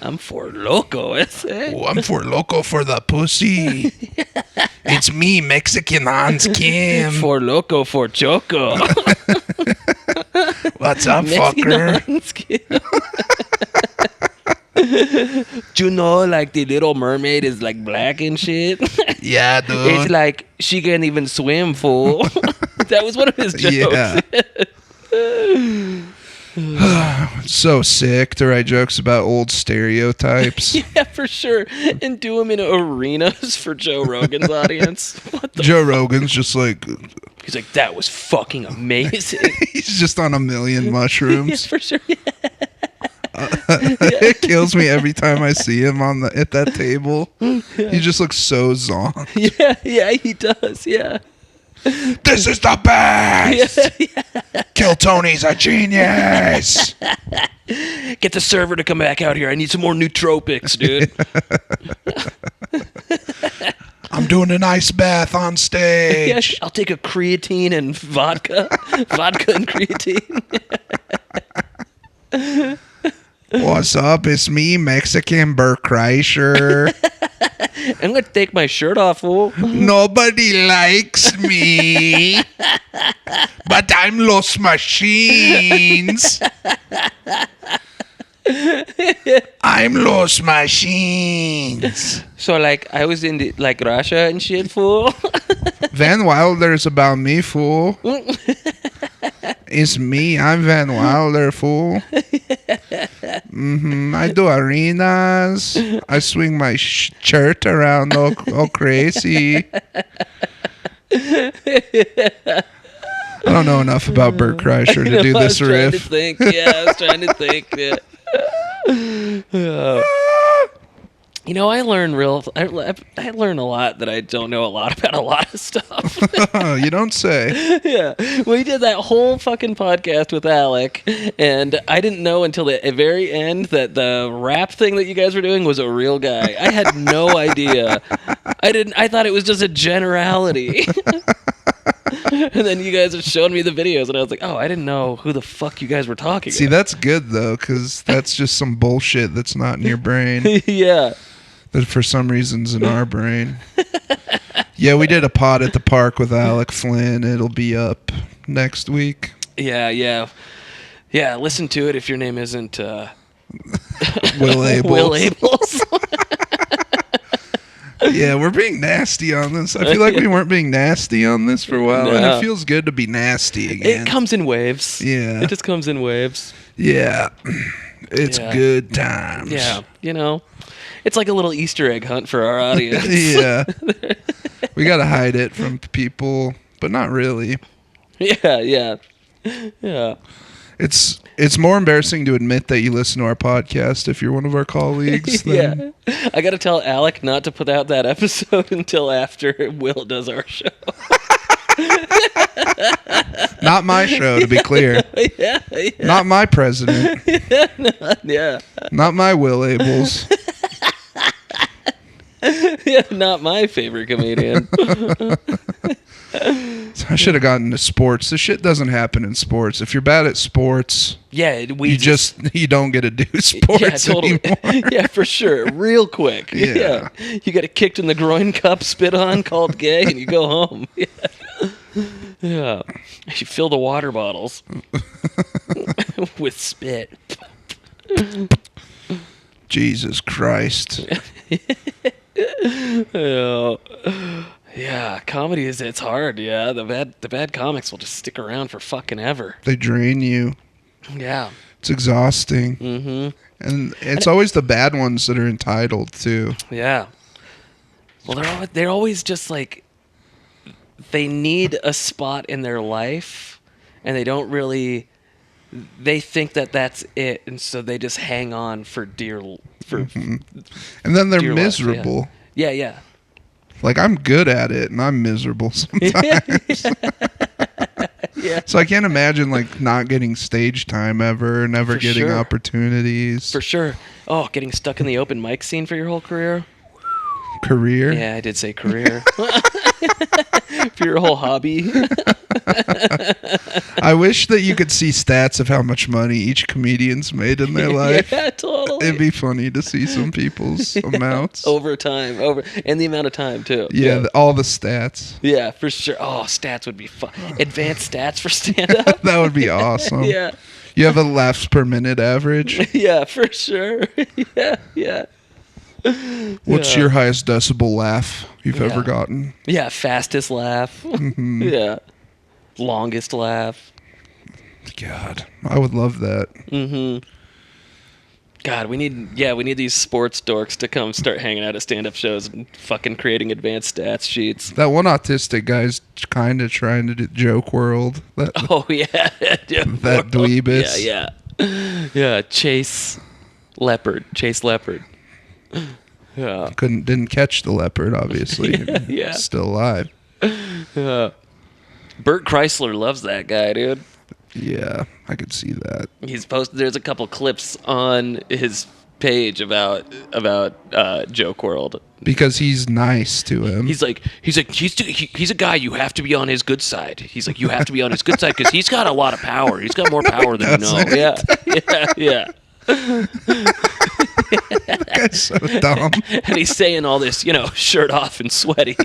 I'm 4 loco, ese. Oh, I'm 4 loco for the pussy. It's me, Mexican Hans Kim. 4 loco, 4 choco. What's up, Mexican fucker? Hans Kim. Do you know, like, the Little Mermaid is, like, black and shit? Yeah, dude. It's like, she can't even swim, fool. That was one of his jokes. Yeah. So sick to write jokes about old stereotypes. Yeah, for sure. And do them in arenas for Joe Rogan's audience. What the Joe Rogan's just like... He's like, that was fucking amazing. He's just on a million mushrooms. Yeah, for sure. Yeah. It kills me every time I see him at that table. He just looks so zonked. Yeah, he does. Yeah. This is the best. Yeah. Kill Tony's a genius. Get the server to come back out here. I need some more nootropics, dude. I'm doing an ice bath on stage. Yeah, I'll take a creatine and vodka. Vodka and creatine. What's up? It's me, Mexican Bert Kreischer. I'm going to take my shirt off, fool. Nobody likes me, but I'm Los Machines. I'm Los Machines. So, like, I was in, like, Russia and shit, fool. Van Wilder's about me, fool. It's me. I'm Van Wilder, fool. I do arenas. I swing my shirt around all crazy. I don't know enough about Bert Kreischer to do this riff. I was trying to think. Yeah. You know, I learn I learn a lot that I don't know a lot about a lot of stuff. You don't say. Yeah. We did that whole fucking podcast with Alec, and I didn't know until the very end that the rap thing that you guys were doing was a real guy. I had no idea. I thought it was just a generality. And then you guys are showing me the videos, and I was like, oh, I didn't know who the fuck you guys were talking See, about. that's good, though, because that's just some bullshit that's not in your brain. Yeah. That for some reason's in our brain. Yeah, we did a pod at the park with Alec Flynn. It'll be up next week. Yeah. Listen to it if your name isn't Will Abels. Will Abels. Yeah, we're being nasty on this. I feel like we weren't being nasty on this for a while, and it feels good to be nasty again. It comes in waves. Yeah. It just comes in waves. Yeah. It's good times. Yeah. You know, it's like a little Easter egg hunt for our audience. Yeah. We got to hide it from people, but not really. Yeah. It's more embarrassing to admit that you listen to our podcast if you're one of our colleagues. Than... Yeah. I got to tell Alec not to put out that episode until after Will does our show. Not my show, to be clear. Yeah. Not my president. Yeah. Not my Will Abels. Yeah, not my favorite comedian. I should have gotten to sports. This shit doesn't happen in sports. If you're bad at sports, Yeah, you don't get to do sports anymore. Yeah, for sure. Real quick. Yeah. You get kicked in the groin cup, spit on, called gay, and you go home. Yeah. You fill the water bottles with spit. Jesus Christ. Yeah, comedy it's hard. Yeah, the bad comics will just stick around for fucking ever. They drain you. Yeah, it's exhausting. Mm-hmm. And it's always the bad ones that are entitled too. Yeah. Well, they're always just like they need a spot in their life, and they don't really. They think that that's it, and so they just hang on for dear. And then they're dear life, miserable. Yeah. Like, I'm good at it, and I'm miserable sometimes. Yeah. So I can't imagine, like, not getting stage time ever, never For getting sure. opportunities. For sure. Oh, getting stuck in the open mic scene for your whole career? Career? Yeah, I did say career. For your whole hobby. I wish that you could see stats of how much money each comedian's made in their life. Yeah, totally. It'd be funny to see some people's amounts. Over time. And the amount of time, too. Yeah, all the stats. Yeah, for sure. Oh, stats would be fun. Advanced stats for stand-up? That would be awesome. Yeah. You have a laughs per minute average. Yeah, for sure. Yeah. What's your highest decibel laugh you've ever Yeah. gotten? Yeah, fastest laugh. Yeah. Longest laugh. God, I would love that. God, we need these sports dorks to come start hanging out at stand-up shows and fucking creating advanced stats sheets. That one autistic guy's kind of trying to do Joke World. Oh yeah, That dweebus. Yeah. Chase Leopard. Yeah. Didn't catch the leopard, obviously. Yeah. Still alive. Yeah. Bert Chrysler loves that guy, dude. Yeah, I could see that. He's posted. There's a couple clips on his page about Joke World. Because he's nice to him. He's a guy you have to be on his good side. He's like, you have to be on his good side because he's got a lot of power. He's got more power than you know. Yeah. That guy's so dumb. And he's saying all this, shirt off and sweaty.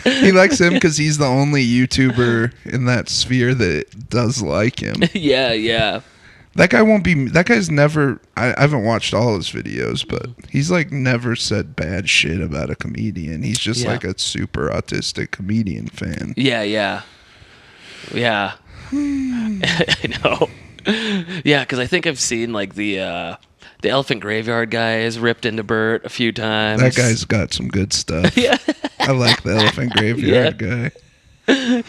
He likes him because he's the only YouTuber in that sphere that does like him. Yeah. That guy won't be. That guy's never. I haven't watched all his videos, but he's like never said bad shit about a comedian. He's just like a super autistic comedian fan. Yeah. I know. Yeah, because I think I've seen like the Elephant Graveyard guy has ripped into Bert a few times. That guy's got some good stuff. Yeah. I like the Elephant Graveyard guy.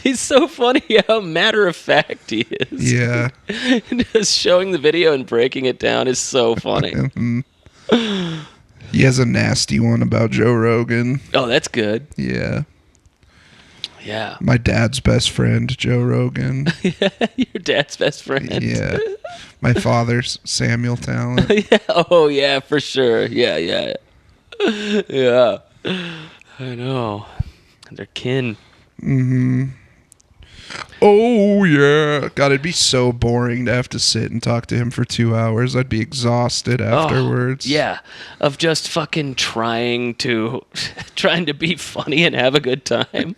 He's so funny how matter of fact he is. Yeah. Just showing the video and breaking it down is so funny. He has a nasty one about Joe Rogan. Oh, that's good. Yeah. Yeah. My dad's best friend, Joe Rogan. Your dad's best friend. Yeah. My father's Samuel Talent. Yeah. Oh, yeah, for sure. Yeah. Yeah. I know. They're kin. Oh, yeah. God, it'd be so boring to have to sit and talk to him for 2 hours. I'd be exhausted afterwards. Yeah. Of just fucking trying to be funny and have a good time.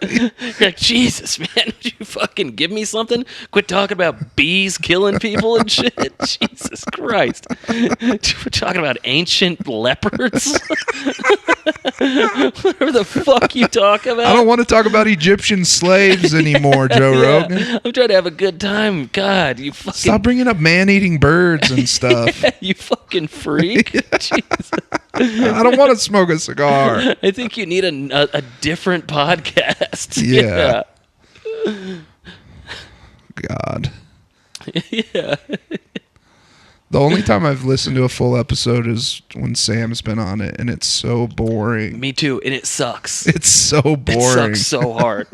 You're like, Jesus, man, would you fucking give me something? Quit talking about bees killing people and shit. Jesus Christ. We're talking about ancient leopards. Whatever the fuck you talk about. I don't want to talk about Egyptian slaves anymore, Joe Rogan. I'm trying to have a good time. God, you fucking... Stop bringing up man-eating birds and stuff. Yeah, you fucking freak. Jesus. I don't want to smoke a cigar. I think you need a different podcast. Yeah. God. Yeah. The only time I've listened to a full episode is when Sam's been on it, and it's so boring. Me too, and it sucks. It's so boring. It sucks so hard.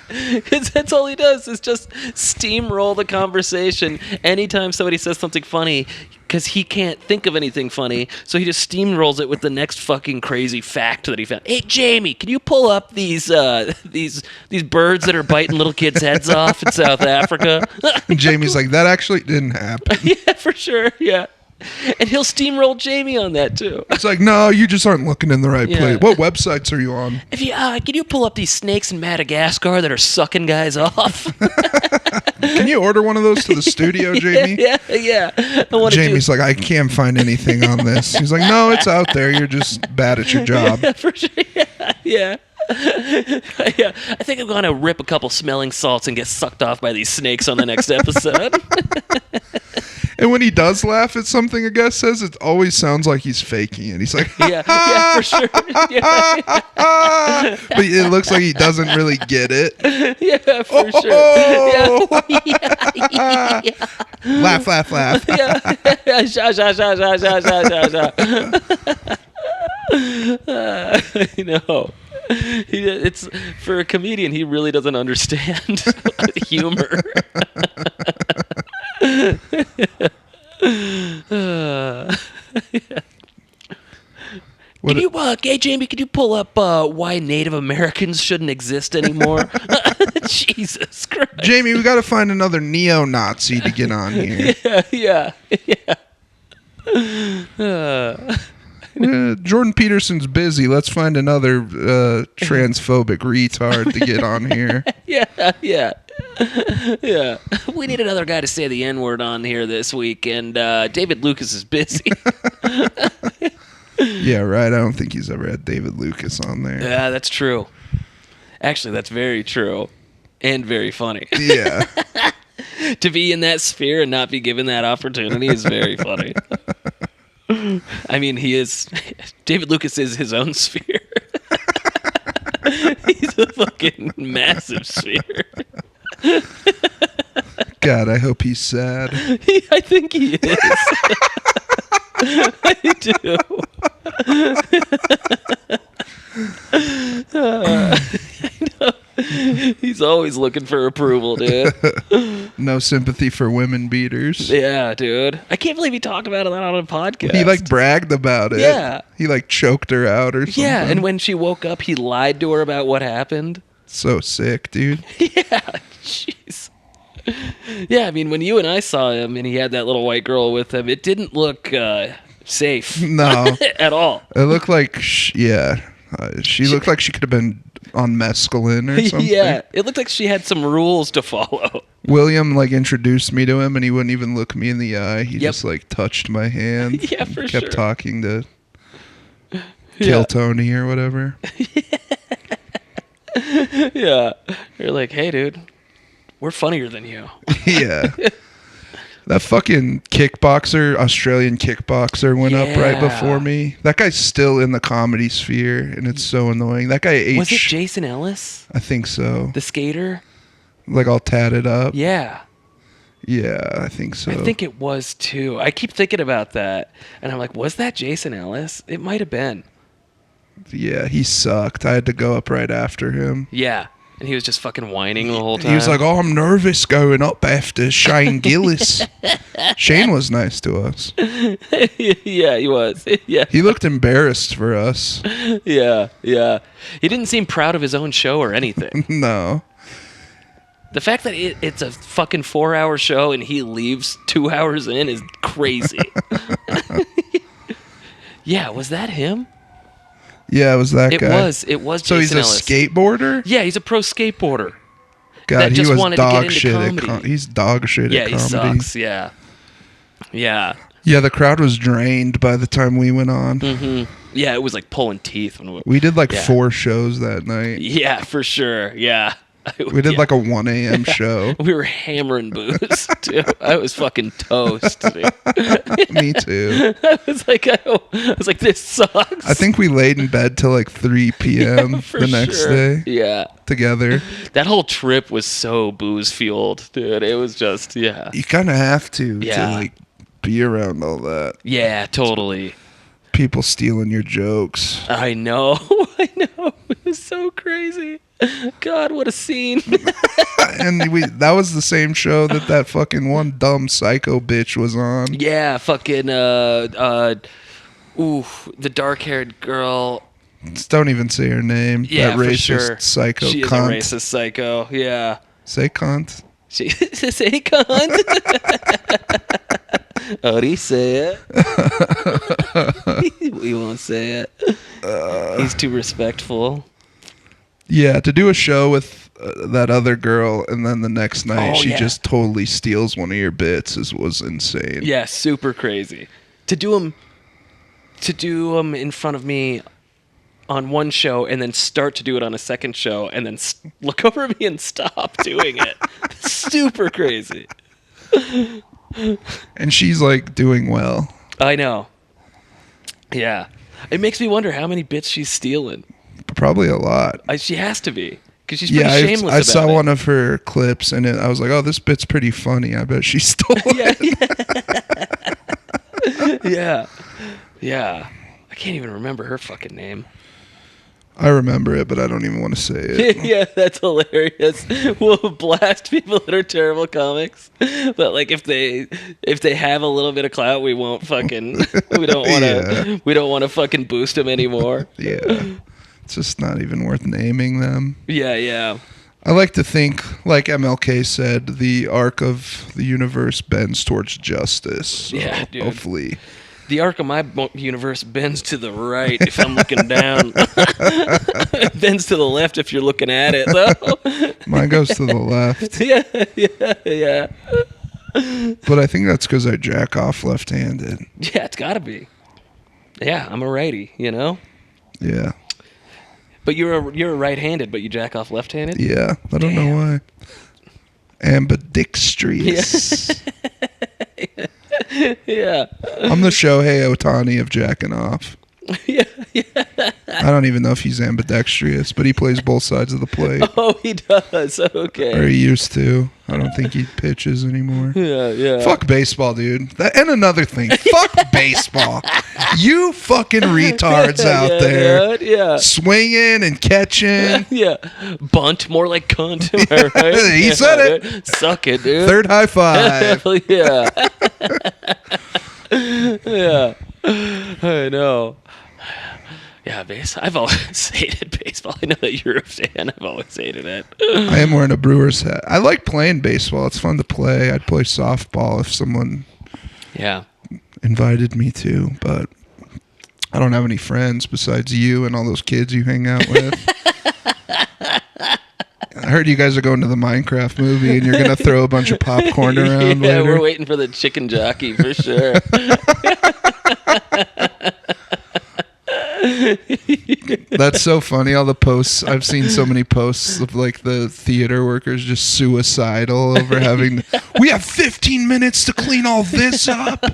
Because that's all he does is just steamroll the conversation anytime somebody says something funny, because he can't think of anything funny, so he just steamrolls it with the next fucking crazy fact that he found. Hey, Jamie, can you pull up these birds that are biting little kids' heads off in South Africa? And Jamie's like, that actually didn't happen. Yeah, for sure, yeah. And he'll steamroll Jamie on that, too. It's like, no, you just aren't looking in the right Yeah. place. What websites are you on? If you can you pull up these snakes in Madagascar that are sucking guys off? Can you order one of those to the studio, Jamie? Yeah. I want Jamie's like, I can't find anything on this. He's like, no, it's out there. You're just bad at your job. Yeah, for sure. Yeah. Yeah. I think I'm going to rip a couple smelling salts and get sucked off by these snakes on the next episode. And when he does laugh at something a guest says, it always sounds like he's faking it. He's like, Yeah, for sure. Yeah, but it looks like he doesn't really get it. yeah, for sure. Yeah. Laugh, laugh, laugh. Yeah. Sha, sha, sha, sha, sha, sha, sha, sha. I know. It's for a comedian. He really doesn't understand humor. Can you, Gay Jamie? Can you pull up why Native Americans shouldn't exist anymore? Jesus Christ, Jamie, we got to find another neo-Nazi to get on here. yeah. Jordan Peterson's busy. Let's find another transphobic retard to get on here. Yeah. We need another guy to say the N-word on here this week, and David Lucas is busy. Yeah, right. I don't think he's ever had David Lucas on there. Yeah, that's true. Actually, that's very true and very funny. Yeah. To be in that sphere and not be given that opportunity is very funny. I mean, David Lucas is his own sphere. He's a fucking massive sphere. God, I hope he's sad. I think he is. I do. I know. He's always looking for approval, dude. No sympathy for women beaters. Yeah, dude. I can't believe he talked about that on a podcast. He bragged about it. Yeah. He choked her out or something. Yeah, and when she woke up, he lied to her about what happened. So sick, dude. Yeah, jeez. Yeah, I mean, when you and I saw him and he had that little white girl with him, it didn't look safe. No. At all. It looked like, she looked like she could have been on mescaline or something. Yeah, it looked like she had some rules to follow. William introduced me to him and he wouldn't even look me in the eye. He just touched my hand. Yeah, for kept sure. talking to Kill Tony or whatever. Yeah. You're like, hey, dude, we're funnier than you. Yeah. That fucking Australian kickboxer went up right before me. That guy's still in the comedy sphere, and it's so annoying. That guy Was it Jason Ellis? I think so. The skater? All tatted up. Yeah. Yeah, I think so. I think it was, too. I keep thinking about that, and I'm like, was that Jason Ellis? It might have been. Yeah, he sucked. I had to go up right after him. Yeah. And he was just fucking whining the whole time. He was like, I'm nervous going up after Shane Gillis. Shane was nice to us. Yeah, he was. Yeah. He looked embarrassed for us. Yeah. He didn't seem proud of his own show or anything. No. The fact that it's a fucking 4-hour show and he leaves 2 hours in is crazy. Yeah, was that him? Yeah, it was that guy. It was So Jason he's a Ellis. skateboarder? Yeah, he's a pro skateboarder. God, that he just was wanted to get dog into shit comedy. he's dog shit at comedy. Yeah, he sucks. Yeah. Yeah, the crowd was drained by the time we went on. Mm-hmm. Yeah, it was like pulling teeth. We did 4 shows that night. Yeah, for sure. Yeah. We did a 1 a.m. show. We were hammering booze, too. I was fucking toast. Dude. Me too. I was like, this sucks. I think we laid in bed till 3 p.m. the next day. Yeah. Together. That whole trip was so booze fueled, dude. It was just, yeah. You kind of have to be around all that. Yeah, totally. People stealing your jokes. I know. It was so crazy. God, what a scene. And that was the same show that fucking one dumb psycho bitch was on. Yeah, fucking the dark-haired girl. Just don't even say her name. Yeah, that racist for sure. Psycho She cunt. is a racist psycho. Yeah. Say cunt. Say cunt. Odie, say it. We won't say it. He's too respectful. Yeah, to do a show with that other girl and then the next night she just totally steals one of your bits was insane. Yeah, super crazy. To do them in front of me on one show and then start to do it on a second show and then look over at me and stop doing it. Super crazy. And she's like doing well. I know. Yeah. It makes me wonder how many bits she's stealing. Probably a lot. She has to be. Because she's pretty shameless I about saw it. one of her clips, and I was like, oh, this bit's pretty funny. I bet she stole it. Yeah. Yeah. I can't even remember her fucking name. I remember it, but I don't even want to say it. Yeah, that's hilarious. We'll blast people that are terrible comics, but like if they have a little bit of clout, we won't fucking. We don't want to. We don't want to fucking boost them anymore. Yeah, it's just not even worth naming them. Yeah. I like to think, like MLK said, the arc of the universe bends towards justice. So Yeah, dude. Hopefully. The arc of my universe bends to the right if I'm looking down. It bends to the left if you're looking at it, though. Mine goes to the left. Yeah. But I think that's because I jack off left-handed. Yeah, it's got to be. Yeah, I'm a righty, you know? Yeah. But you're a right-handed, but you jack off left-handed? Yeah. I don't know why. Ambidextrous. Yeah. I'm the Shohei Ohtani of jacking off. Yeah. I don't even know if he's ambidextrous, but he plays both sides of the plate. Oh, he does. Or Okay. he used to. I don't think he pitches anymore. Yeah. Fuck baseball, dude. And another thing. Fuck baseball. You fucking retards out there. Dude, yeah. Swinging and catching. Yeah. Bunt, more like cunt. Am I right? He said it. Dude. Suck it, dude. Third high five. Hell yeah. Yeah. I know. Yeah, I've always hated baseball. I know that you're a fan. I've always hated it. I am wearing a Brewers hat. I like playing baseball. It's fun to play. I'd play softball if someone invited me to, but I don't have any friends besides you and all those kids you hang out with. I heard you guys are going to the Minecraft movie and you're going to throw a bunch of popcorn around Yeah, later. we're waiting for the chicken jockey for sure. That's so funny. All the posts. I've seen so many posts of like the theater workers just suicidal over having. We have 15 minutes to clean all this up.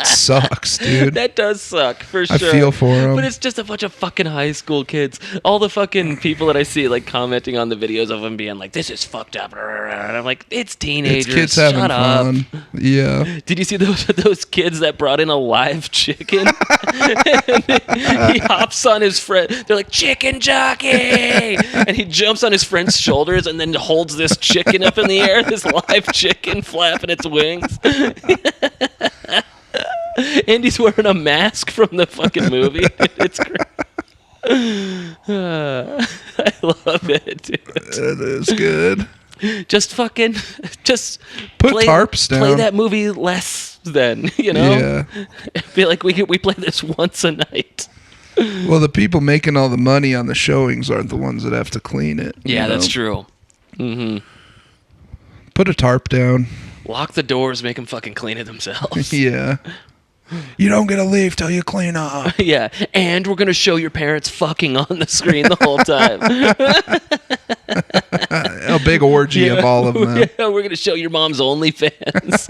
Sucks, dude. That does suck for sure. I feel for them. But it's just a bunch of fucking high school kids. All the fucking people that I see like commenting on the videos of them being like, "This is fucked up," and I'm like, "It's teenagers. It's kids having Shut up." fun. Yeah. Did you see those kids that brought in a live chicken? He hops on his friend. They're like, "Chicken jockey!" And he jumps on his friend's shoulders and then holds this chicken up in the air. This live chicken flapping its wings. And he's wearing a mask from the fucking movie. It's great. I love it, dude. It is good. Just fucking, just Put tarps down. Play that movie less then, you know? Yeah. I feel like we play this once a night. Well, the people making all the money on the showings aren't the ones that have to clean it. Yeah, you know? that's true. Mm-hmm. Put a tarp down. Lock the doors, make them fucking clean it themselves. Yeah. You don't get to leave till you clean up. Yeah, and we're going to show your parents fucking on the screen the whole time. A big orgy of all of them. Yeah, we're going to show your mom's OnlyFans.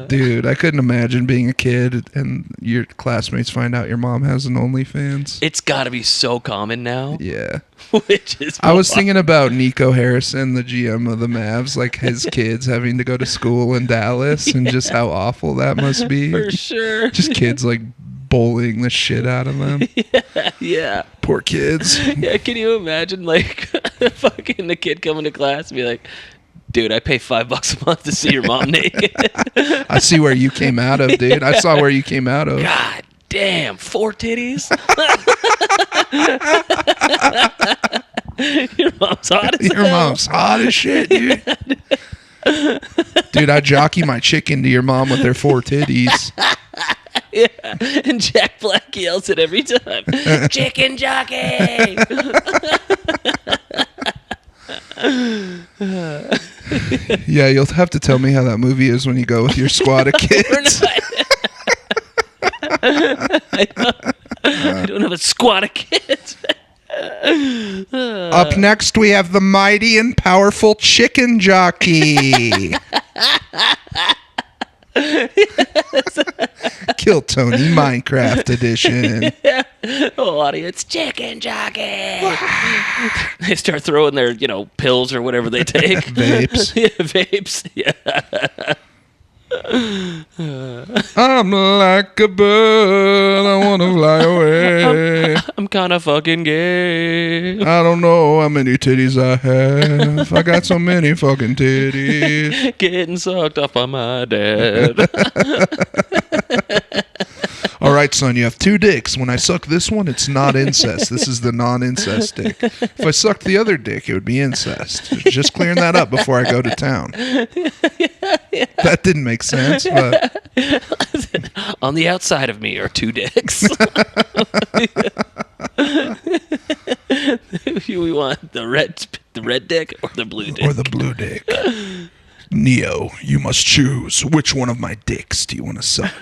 Dude, I couldn't imagine being a kid and your classmates find out your mom has an OnlyFans. It's got to be so common now. Yeah. Which is I was thinking about Nico Harrison, the GM of the Mavs, like his kids having to go to school in Dallas and just how awful that must be. For sure. Just kids like bullying the shit out of them. Yeah. Poor kids. Yeah, can you imagine like fucking the kid coming to class and be like, "Dude, I pay $5 a month to see your mom naked." I see where you came out of, dude. I saw where you came out of. God damn, 4 titties? Your mom's hot as Your hell. mom's hot as shit, dude. Dude, I jockey my chicken to your mom with her 4 titties. Yeah, and Jack Black yells it every time. Chicken jockey! Yeah, you'll have to tell me how that movie is when you go with your squad of kids. I don't have a squad of kids. Up next, we have the mighty and powerful chicken jockey. Kill Tony Minecraft edition. Oh, audience, chicken jockey. They start throwing their, pills or whatever they take. Vapes. Yeah, vapes. Yeah. I'm like a bird, I want to fly away. I'm kind of fucking gay. I don't know how many titties I have. I got so many fucking titties. Getting sucked off by my dad. All right, son, you have 2 dicks. When I suck this one, it's not incest. This is the non-incest dick. If I sucked the other dick, it would be incest. Just clearing that up before I go to town. That didn't make sense, but... On the outside of me are 2 dicks. We want the red dick or the blue dick? Or the blue dick. Neo, you must choose. Which one of my dicks do you want to suck?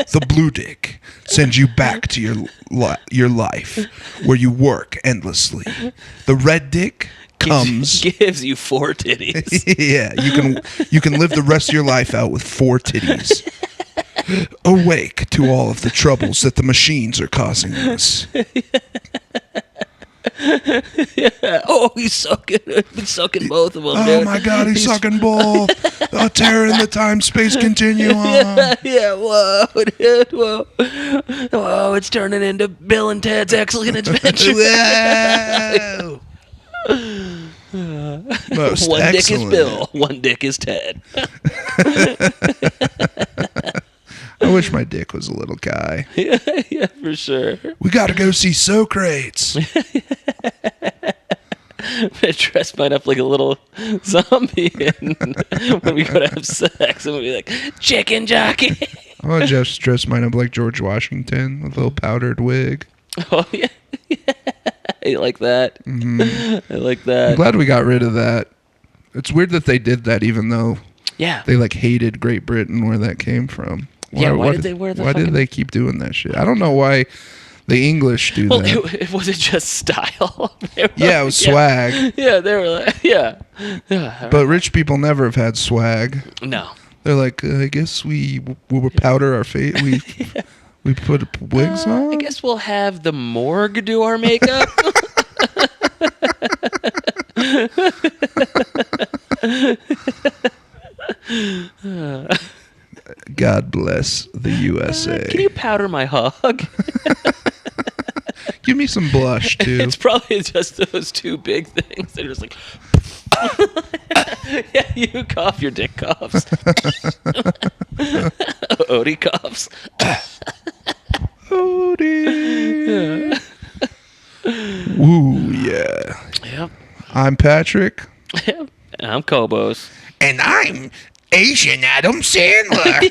The blue dick sends you back to your life, where you work endlessly. The red dick gives you 4 titties. Yeah, you can live the rest of your life out with 4 titties. Awake to all of the troubles that the machines are causing us. Yeah. Oh, he's sucking both of them. Oh dude. my God, he's sucking both. Tearing the time-space continuum. Yeah, whoa, dude, whoa. Whoa, it's turning into Bill and Ted's Excellent Adventure. Whoa. Most One excellent. dick is Bill, one dick is Ted. I wish my dick was a little guy. Yeah, for sure. We gotta go see Socrates. Dress mine up like a little zombie, and when we go to have sex, and we'll be like, chicken jockey. I want to just dress mine up like George Washington with a little powdered wig. Oh, yeah. I like that. Mm-hmm. I like that. I'm glad we got rid of that. It's weird that they did that, even though they hated Great Britain where that came from. Why did they wear the Why did they keep doing that shit? I don't know why the English do that. It was it just style? Yeah, it was swag. Yeah, they were like, yeah. But rich people never have had swag. No. They're like, I guess we will powder our face. We put wigs on. I guess we'll have the morgue do our makeup. God bless the USA. Can you powder my hog? Give me some blush, too. It's probably just those 2 big things. They're just like... Yeah, you cough, your dick coughs. Odie coughs. Odie. Woo, yeah. Yep. I'm Patrick. Yep. And I'm Cobos. And I'm Asian Adam Sandler.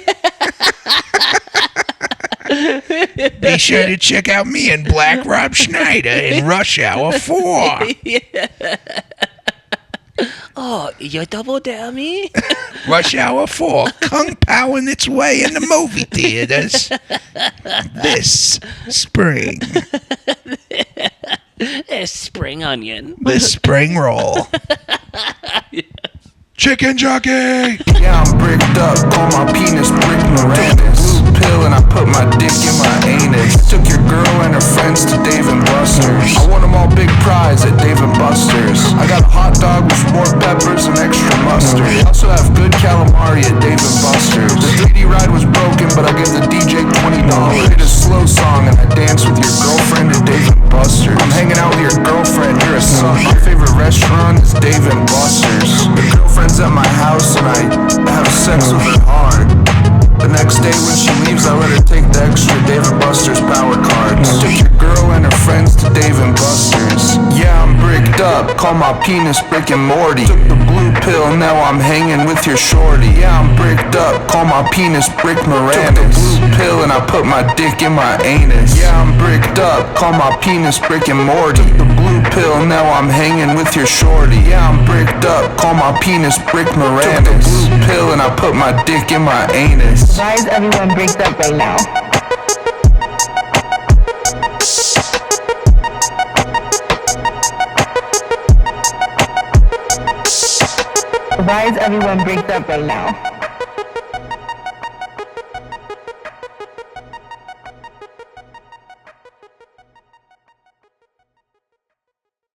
Be sure to check out me and Black Rob Schneider in Rush Hour 4. Yeah. Oh, you double down me? Rush Hour 4, Kung Pao-ing its way in the movie theaters this spring. Spring onion. This spring roll. Chicken jockey! Yeah, I'm bricked up, call my penis Brick Moranis. Blue pill and I put my dick in my anus. Took your girl and her friends to Dave & Buster's. I won them all big prize at Dave & Buster's. I got a hot dog with more peppers and extra mustard. I also have good calamari at Dave & Buster's. The 3D ride was broken, but I gave the DJ $20. Played a slow song and I danced with your girlfriend at Dave & Buster's. I'm hanging out with your girlfriend, you're a suck. My favorite restaurant is Dave & Buster's. The girlfriend's at my house and I have sex with her hard. The next day when she leaves, I let her take the extra Dave & Buster's power cards. Took your girl and her friends to Dave & Buster's. Yeah, I'm bricked up, call my penis Brick and Morty. Took the blue pill, now I'm hanging with your shorty. Yeah, I'm bricked up, call my penis Brick Moranis. Took the blue pill and I put my dick in my anus. Yeah, I'm bricked up, call my penis Brick and Morty. Took the blue pill, now I'm hanging with your shorty. Yeah, I'm bricked up, call my penis Brick Moranis. Took the blue pill and I put my dick in my anus. Why is everyone bricked up right now? Why is everyone bricked up right now?